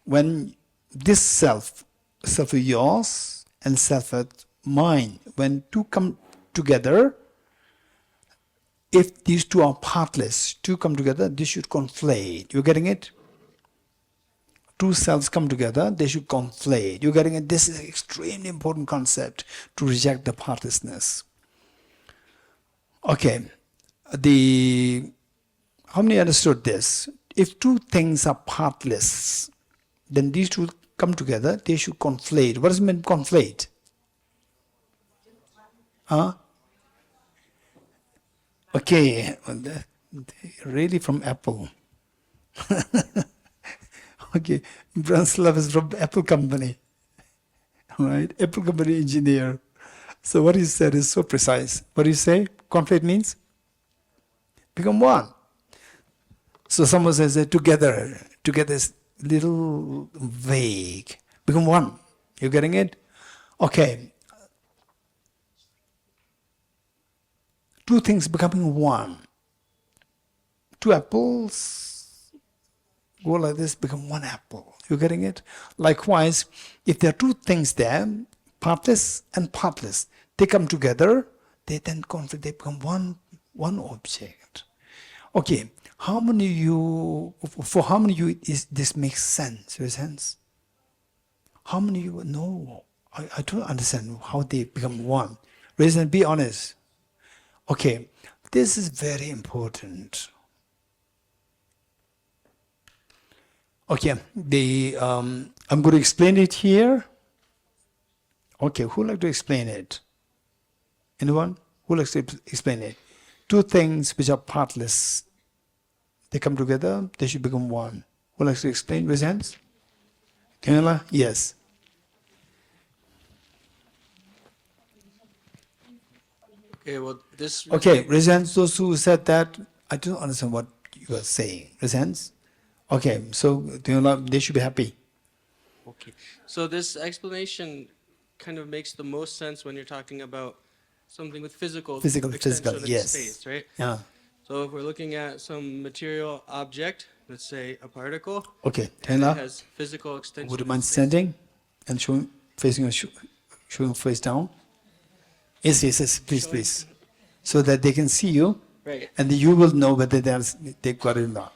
when this self of yours and self of mine, when two come together, if these two are partless, two come together, they should conflate. You're getting it? Two selves come together, they should conflate. You're getting it? This is an extremely important concept to reject the partlessness. Okay, how many understood this? If two things are partless, then these two come together, they should conflate. What does it mean, conflate? Huh? Okay, really from Apple. Okay, Branislav is from Apple company. Right? Apple company engineer. So what he said is so precise. What do you say? Conflate means? Become one. So someone says that together is little vague. Become one. You getting it? Okay. Two things becoming one. Two apples go like this, become one apple. You getting it? Likewise, if there are two things there, partless and partless, they come together, they then conflict, they become one object. Okay, how many of you, for how many of you is this makes sense? Makes sense? How many of you know? I don't understand how they become one. Reason, be honest. Okay, this is very important. Okay, I'm going to explain it here. Okay, who would like to explain it? Anyone? Who likes to explain it? Two things which are partless, they come together, they should become one. Who likes to explain? Raise hands. Kamala? Yes. Okay, well, this... Okay, raise hands. Those who said that, I don't understand what you are saying. Raise hands. Okay, so they should be happy. Okay, so this explanation kind of makes the most sense when you're talking about something with physical extension in yes. space, right? Yeah. So if we're looking at some material object, let's say a particle, okay, and it has physical extension. Would you mind standing and showing face down? Yes, please. So that they can see you, right? And you will know whether they got it or not.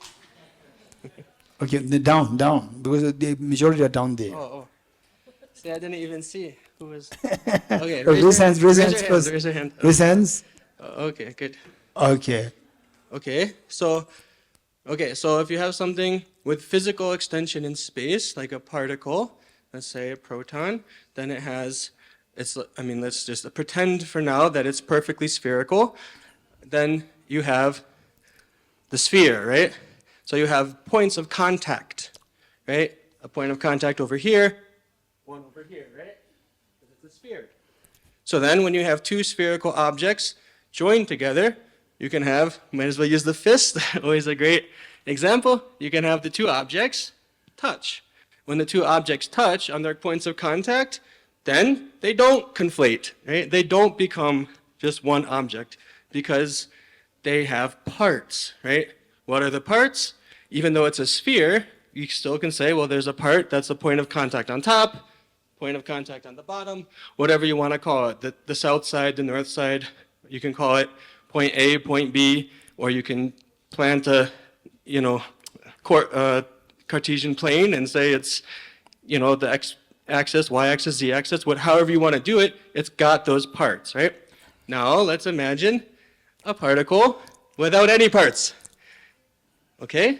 Okay, down, because the majority are down there. Oh. See, I didn't even see who was. Okay, raise hands first. Raise your hand. Raise hands. Okay, good. Okay. So if you have something with physical extension in space, like a particle, let's say a proton, then let's just pretend for now that it's perfectly spherical. Then you have the sphere, right? So you have points of contact, right? A point of contact over here, one over here, right? Because it's a sphere. So then when you have two spherical objects joined together, you can have, might as well use the fist, always a great example. You can have the two objects touch. When the two objects touch on their points of contact, then they don't conflate, right? They don't become just one object because they have parts, right? What are the parts? Even though it's a sphere, you still can say, well, there's a part that's a point of contact on top, point of contact on the bottom, whatever you want to call it. The south side, the north side, you can call it point A, point B, or you can plant a, Cartesian plane and say it's, the x-axis, y-axis, z-axis, however you want to do it, it's got those parts, right? Now, let's imagine a particle without any parts. Okay?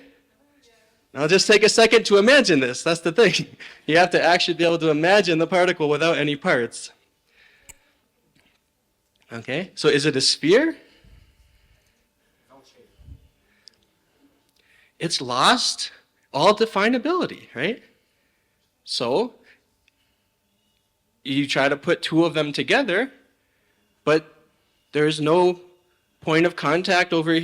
Now just take a second to imagine this. That's the thing. You have to actually be able to imagine the particle without any parts. Okay? So is it a sphere? It's lost all definability, right? So you try to put two of them together, but there's no point of contact over,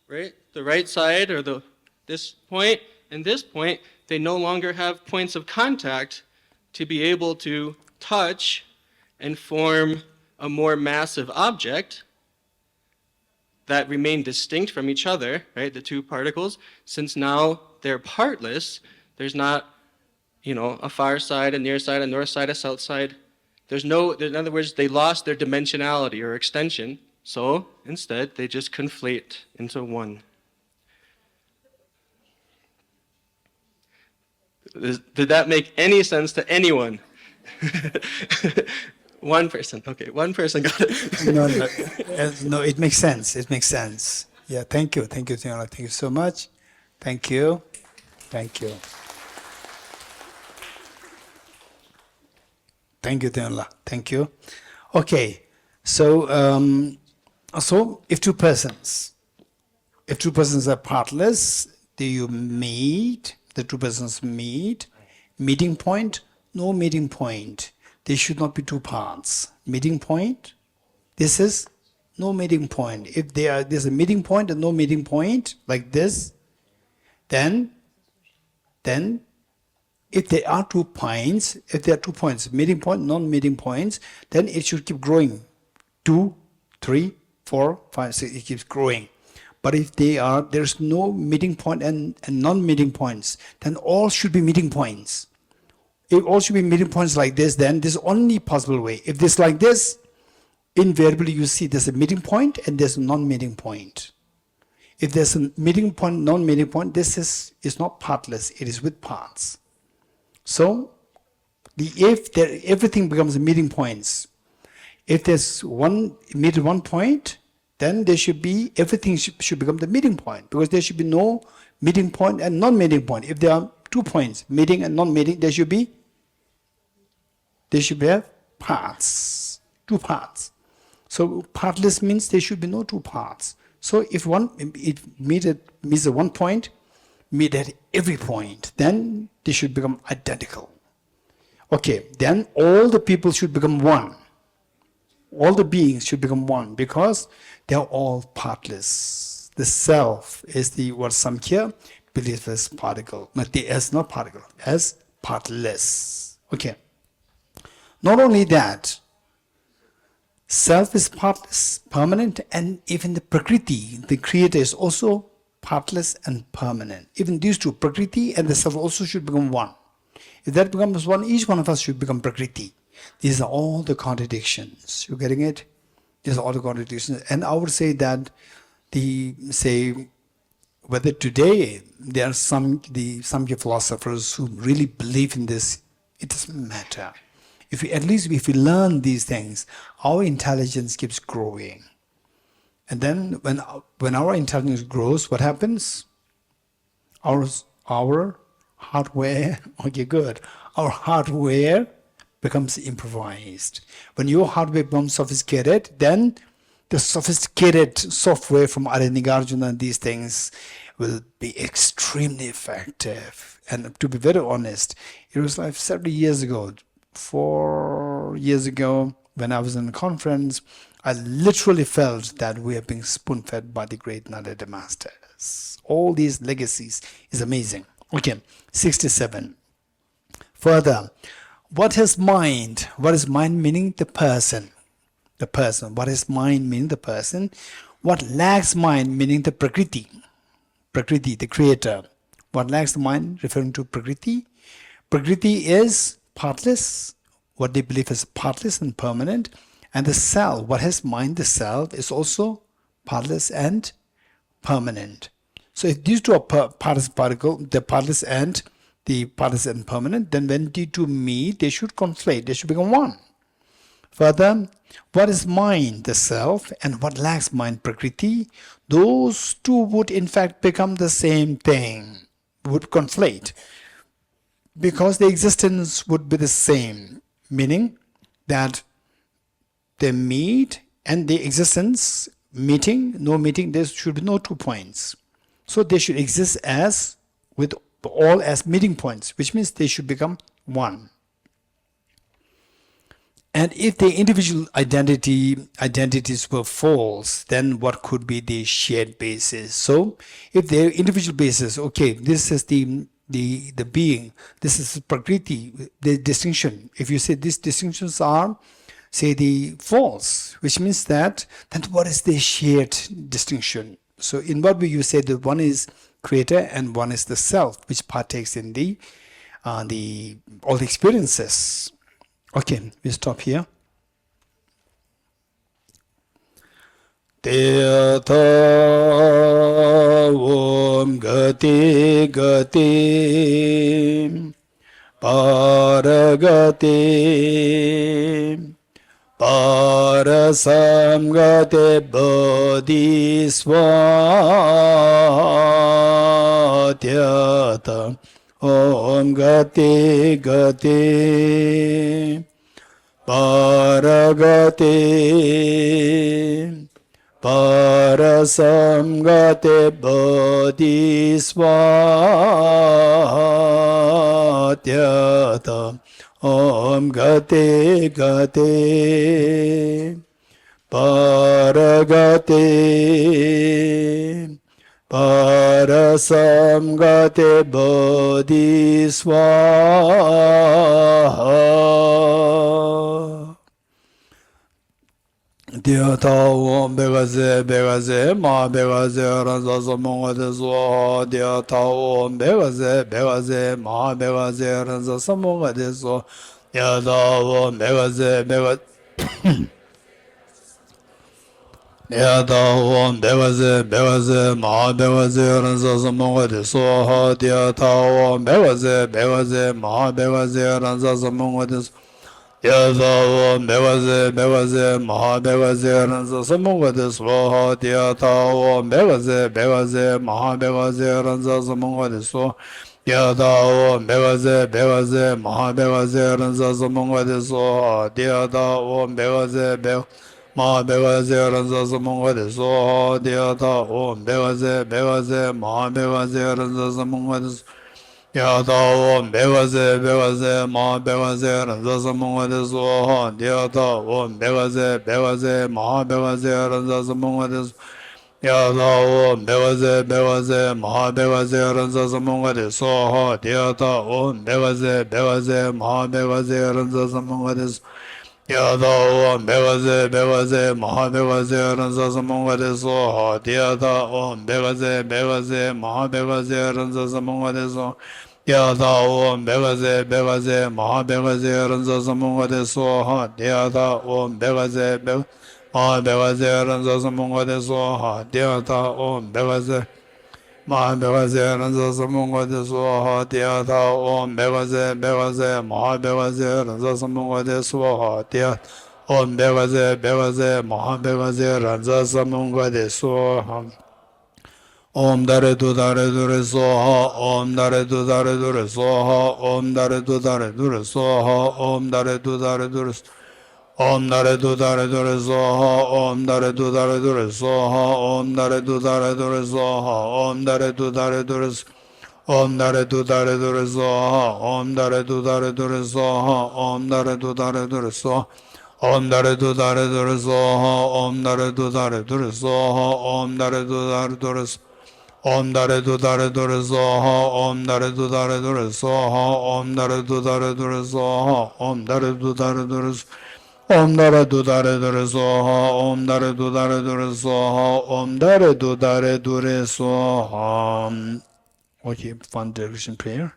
right? The right side or this point and this point, they no longer have points of contact to be able to touch and form a more massive object that remain distinct from each other, right? The two particles, since now they're partless, there's not a far side, a near side, a north side, a south side. In other words, they lost their dimensionality or extension. So instead, they just conflate into one. Did that make any sense to anyone? One person. Okay, one person got it. No, it makes sense. It makes sense. Yeah, thank you. Thank you, Tiana. Thank you so much. Thank you. Thank you. Thank you, Tiana. Thank you. Okay, so if two persons are partless, do you meet? The two persons meet. Meeting point? No meeting point. There should not be two parts. Meeting point? This is no meeting point. If there's a meeting point and no meeting point like this, then if there are 2 points, meeting point, non-meeting points, then it should keep growing. 2, 3, 4, 5, 6, it keeps growing. But if there's no meeting point and non-meeting points, then all should be meeting points. If all should be meeting points like this, then this is only possible way. If this like this, invariably you see there's a meeting point and there's a non-meeting point. If there's a meeting point, non-meeting point, this is not partless, it is with parts. So, everything becomes meeting points. If there's one point, then there should be, everything should become the meeting point, because there should be no meeting point and non-meeting point. If there are 2 points, meeting and non-meeting, there should have parts, 2 parts. So partless means there should be no 2 parts. So if it meets at 1 point, meet at every point, then they should become identical. Okay, then all the people should become one. All the beings should become one, because they are all partless. The self is the what Samkhya believes as particle, not particle, as partless. Okay. Not only that, self is partless, permanent, and even the Prakriti, the creator, is also partless and permanent. Even these two, Prakriti and the self, also should become one. If that becomes one, each one of us should become Prakriti. These are all the contradictions. You getting it? These are all the contradictions. And I would say that whether today there are some philosophers who really believe in this, it doesn't matter. If we learn these things, our intelligence keeps growing. And then when our intelligence grows, what happens? Our hardware, okay, good. Our hardware becomes improvised. When your hardware becomes sophisticated, then the sophisticated software from Aranigarjuna and these things will be extremely effective. And to be very honest, it was like several years ago, 4 years ago, when I was in a conference, I literally felt that we are being spoon-fed by the great Narada Masters. All these legacies is amazing. Okay, 67. Further, what is mind? What is mind meaning? The person. The person. What is mind meaning? The person. What lacks mind meaning? The Prakriti. Prakriti, the creator. What lacks the mind? Referring to Prakriti. Prakriti is partless. What they believe is partless and permanent. And the self, what has mind? The self is also partless and permanent. So if these two are partless particle, the partless and permanent, then when the two meet, they should conflate, they should become one. Further, what is mind? The self. And what lacks mind? Prakriti. Those two would in fact become the same thing, would conflate, because the existence would be the same, meaning that they meet and the existence meeting, no meeting, there should be no 2 points. So they should exist as with all as meeting points, which means they should become one. And if the individual identities were false, then what could be the shared basis? So if their individual basis, okay, this is the being, this is Prakriti, the distinction. If you say these distinctions are, say, the false, which means that, then what is the shared distinction? So in what way you say that one is creator and one is the self, which partakes in the all the experiences. Okay, we stop here. Teta Om Gati Gati Paragati Parasamgate Bodhiswatyata Om Gati Gati Paragati Parasamgate Bodhiswatyata Om Gati Gati Paragati Parasamgate Bodhiswaha Dhyata Om Begaze Begaze Ma Begaze Ranza Samungade Swaha Dhyata Om Begaze Begaze Ma Begaze Ranza Samungade Swaha Dhyata Om Begaze Begaze Dhyata Om Begaze Begaze Ma Begaze Ranza Samungade Swaha Dhyata Om Begaze Begaze Ma Begaze Ranza Samungade Swaha Yata Om Begaze Begaze Maha Begaze Ranza Samungade Swaha Yata Om Begaze Begaze Maha Begaze Ranza Samungade Swaha Yata Om Begaze Begaze Maha Begaze Ranza Samungade Swaha Yata Om Begaze Begaze Maha Begaze Ranza Samungade Swaha Yata Om Begaze Begaze Maha Begaze Ranza Samungade Swaha Yata Om Begaze Begaze Ma Begaze Ranza Samungade Swaha Yata Om Begaze Begaze Ma Begaze Ranza Samungade Yata Om Begaze Begaze Ma Begaze Ranza Samungade Swaha Yata Om Begaze Begaze Ma Begaze Ranza Samungade Yata Om Begaze Begaze Ma Begaze Ranza Samungade Swaha Yata Om Begaze Begaze Ma Begaze Ranza Samungade Swaha Yata Om Begaze Begaze Ma Begaze Ranza Samungade Swaha Yata Om Begaze Begaze Ma Begaze Ranza Samungade Swaha Yata Om Begaze Ma Begaze Ranza Samungade Swaha Yata Om Begaze Begaze Ma Begaze Ranza Samungade Swaha Yata Om Begaze Begaze Ma Begaze Ranza Samungade Swaha Om Dare Du Dare Dure Soha Om Dare Du Dare Dure Soha Om Dare Du Dare Dure Soha Om Dare Du Dare Dure Om Dare Du Dare Dure Soha Om Dare Du Dare Dure Soha Om Dare Du Dare Dure Soha Om Dare Du Dare Dure Om Dare Du Dare Dure Soha Om Dare Du Dare Dure Soha Om Dare Du Dare Dure Soha Om Dare Du Dare Dure Soha Om Dare Du Dare Dure Soha Om Dare Du Dare Dure Soha Om Dare Du Dare Dure Soha Om Dare Du Dare Dure Soha Om Dare Du Dare Dure Soha Om Dare Du Dare Dure Om Dare Du Dare Dure Soha Om Dare Du Dare Dure Soha Om Dare Du Dare Dure Soha. Okay, one direction prayer.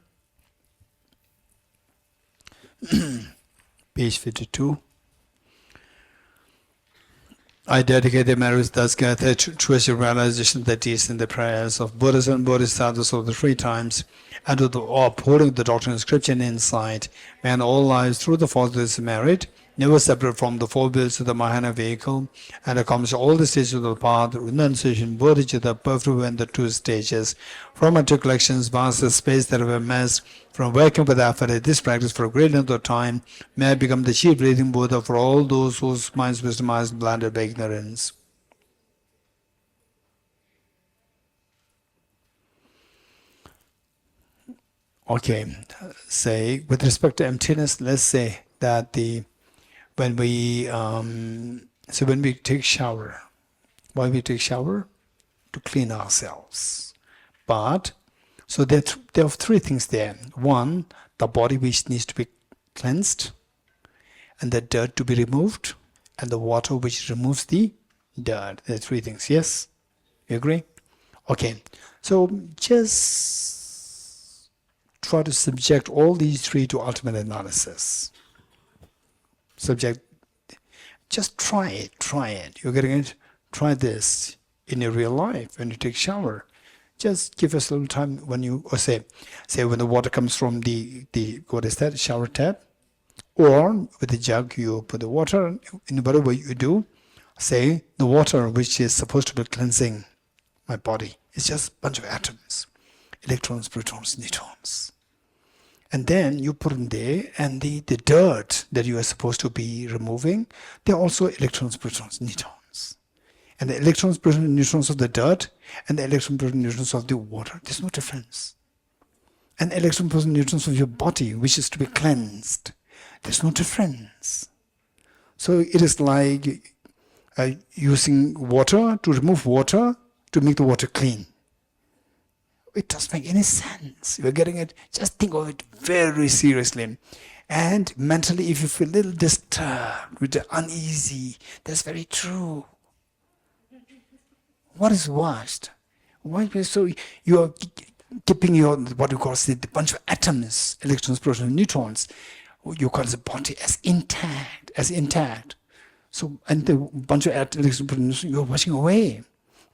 Page 52. I dedicate the merits thus gathered to treasure realization that is in the prayers of Buddhas and Bodhisattvas of the three times, and to the upholding the doctrine of scripture and insight, and all lives through the force of this merit, never separate from the four wheels of the Mahana vehicle, and accomplish all the stages of the path, renunciation, bodhicitta, perfect in the two stages, from our collections, vast space that have amassed, from working with effort at this practice for a great length of time, may I become the chief breathing Buddha for all those whose minds wisdomized blinded by ignorance. Okay, say with respect to emptiness, let's say that when we take shower, why we take shower? To clean ourselves. But so there are three things there. One, the body which needs to be cleansed, and the dirt to be removed, and the water which removes the dirt. There are three things. Yes, you agree? Okay. So just try to subject all these three to ultimate analysis. Just try it. You're getting it? Try this in your real life when you take shower. Just give us a little time when you, or say when the water comes from the what is that, shower tap, or with the jug you put the water in whatever you do. Say the water which is supposed to be cleansing my body is just a bunch of atoms, electrons, protons, neutrons. And then you put in there, and the dirt that you are supposed to be removing, they're also electrons, protons, neutrons. And the electrons, protons, neutrons of the dirt and the electrons, protons, neutrons of the water, there's no difference. And the electrons, protons, neutrons of your body, which is to be cleansed, there's no difference. So it is like using water to remove water to make the water clean. It doesn't make any sense. You're getting it? Just think of it very seriously. And mentally, if you feel a little disturbed, with the uneasy, that's very true. What is washed? Why? So you are keeping your, what you call the bunch of atoms, electrons, protons, neutrons, you call the body as intact. So, and the bunch of electrons, protons, you're washing away.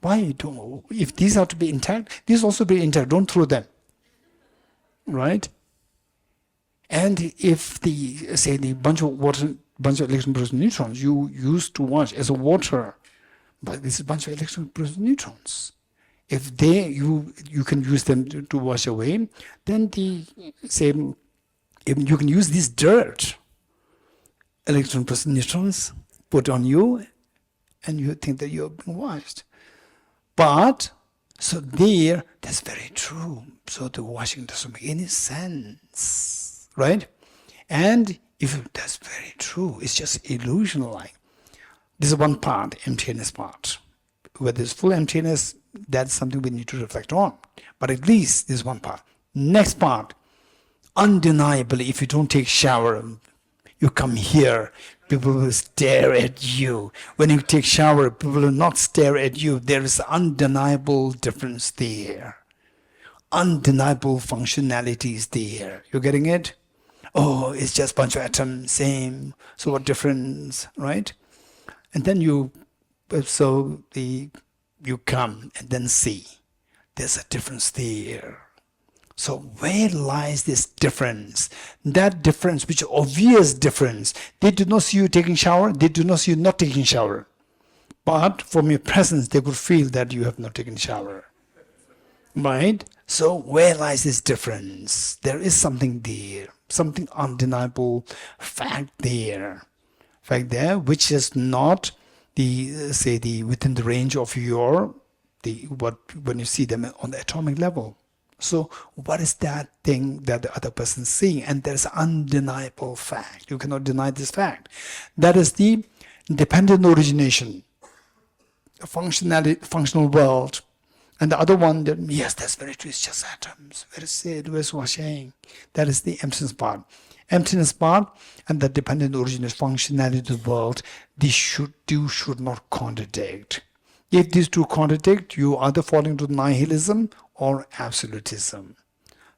Why don't, if these are to be intact, these also be intact, don't throw them. Right? And if the bunch of water, bunch of electrons, protons, neutrons you used to wash as a water, but this is a bunch of electrons, protons, neutrons. If you can use them to wash away, then you can use this dirt, electrons, protons, neutrons, put on you, and you think that you're being washed. But, so that's very true. So the washing doesn't make any sense, right? And if that's very true, it's just illusion-like. This is one part, emptiness part. Where there's full emptiness, that's something we need to reflect on. But at least this is one part. Next part, undeniably, if you don't take shower, you come here, people will stare at you. When you take shower, people will not stare at you. There is undeniable difference there. Undeniable functionality is there. You're getting it? Oh, it's just a bunch of atoms, same. So what difference, right? And then you come and then see. There's a difference there. So where lies this difference? That difference, which is obvious difference. They do not see you taking shower. They do not see you not taking shower. But from your presence, they could feel that you have not taken shower. Right? So where lies this difference? There is something there. Something undeniable fact there. Fact there, which is not within the range of when you see them on the atomic level. So what is that thing that the other person is seeing? And there's undeniable fact. You cannot deny this fact. That is the dependent origination, the functional world. And the other one, yes, that's very true, it's just atoms. Where is it? Where's washing? That is the emptiness part. Emptiness part and the dependent origination, functionality of the world, these should not contradict. If these two contradict, you either fall into nihilism or absolutism.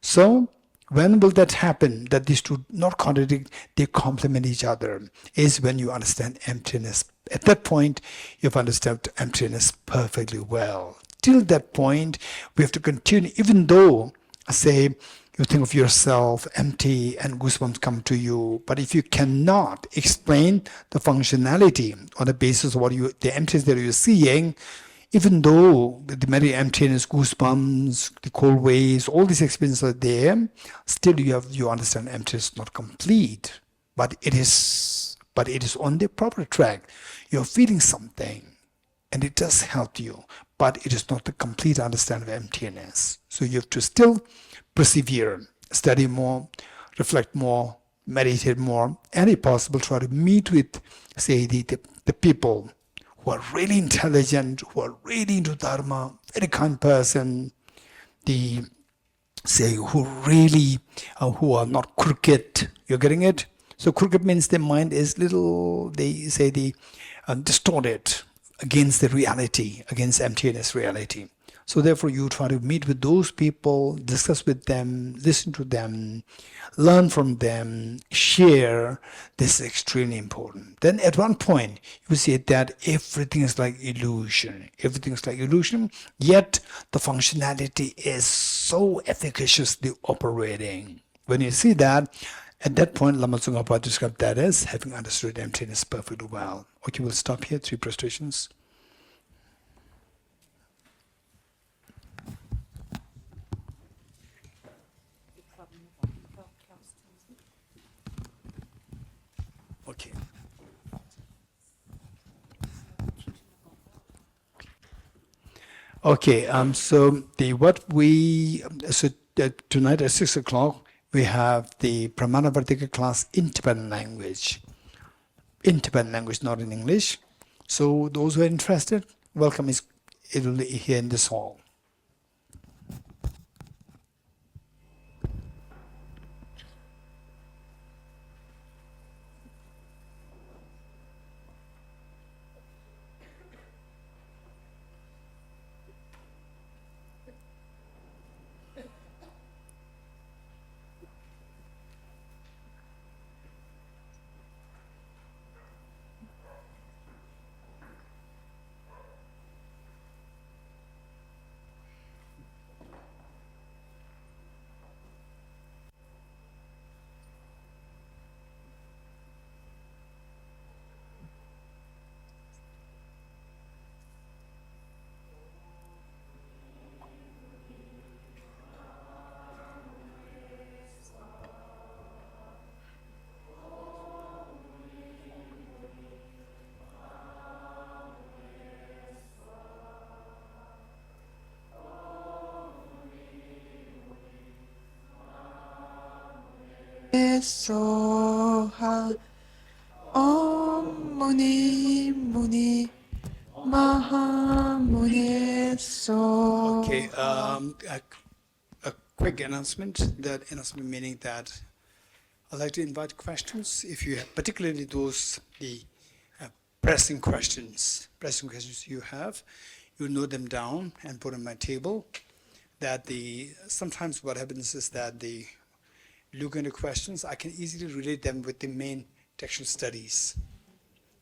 So, when will that happen, that these two not contradict, they complement each other, is when you understand emptiness. At that point, you've understood emptiness perfectly well. Till that point, we have to continue, even though, say, you think of yourself empty and goosebumps come to you, but if you cannot explain the functionality on the basis of the emptiness that you're seeing, even though the very emptiness, goosebumps, the cold waves, all these experiences are there, still you understand emptiness is not complete, but it is on the proper track. You're feeling something, and it does help you, but it is not the complete understanding of emptiness. So you have to still persevere, study more, reflect more, meditate more, and if possible, try to meet with, say, the people who are really intelligent, who are really into Dharma, very kind person, who are not crooked. You're getting it? So crooked means their mind is distorted against the reality, against emptiness reality. So therefore, you try to meet with those people, discuss with them, listen to them, learn from them, share. This is extremely important. Then at one point, you see that everything is like illusion. Everything is like illusion, yet the functionality is so efficaciously operating. When you see that, at that point, Lama Tsongkhapa described that as having understood emptiness perfectly well. Okay, we'll stop here. 3 prostrations. Okay. Okay. Tonight at 6 o'clock we have the Pramana Vartika class in Tibetan language. In Tibetan language, not in English. So those who are interested, welcome. It will be here in this hall. Soha Om Muni Muni Maha Muni Soha. Okay, a quick announcement. That announcement meaning that I'd like to invite questions. If you have, particularly those pressing questions you have, you note them down and put on my table. That sometimes what happens is that look into questions, I can easily relate them with the main textual studies.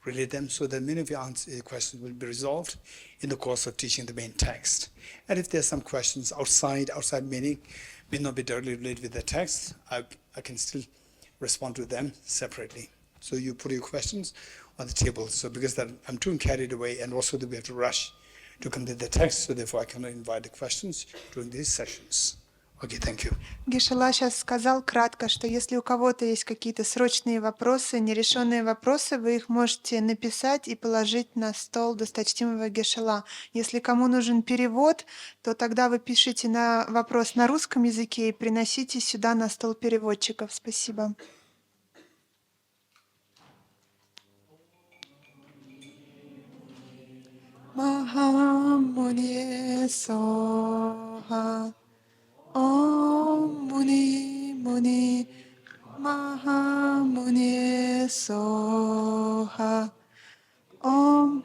Relate them so that many of your questions will be resolved in the course of teaching the main text. And if there's some questions outside meaning, may not be directly related with the text, I can still respond to them separately. So you put your questions on the table. So because that I'm too carried away, and also that we have to rush to complete the text, so therefore I cannot invite the questions during these sessions. Okay, thank you. Geshe-la сейчас сказал кратко, что если у кого-то есть какие-то срочные вопросы, нерешенные вопросы, вы их можете написать и положить на стол досточтимого Geshe-la. Если кому нужен перевод, то тогда вы пишите на вопрос на русском языке и приносите сюда на стол переводчиков. Спасибо. Махамуни Соха Om Muni Muni Maha Muni Soha Om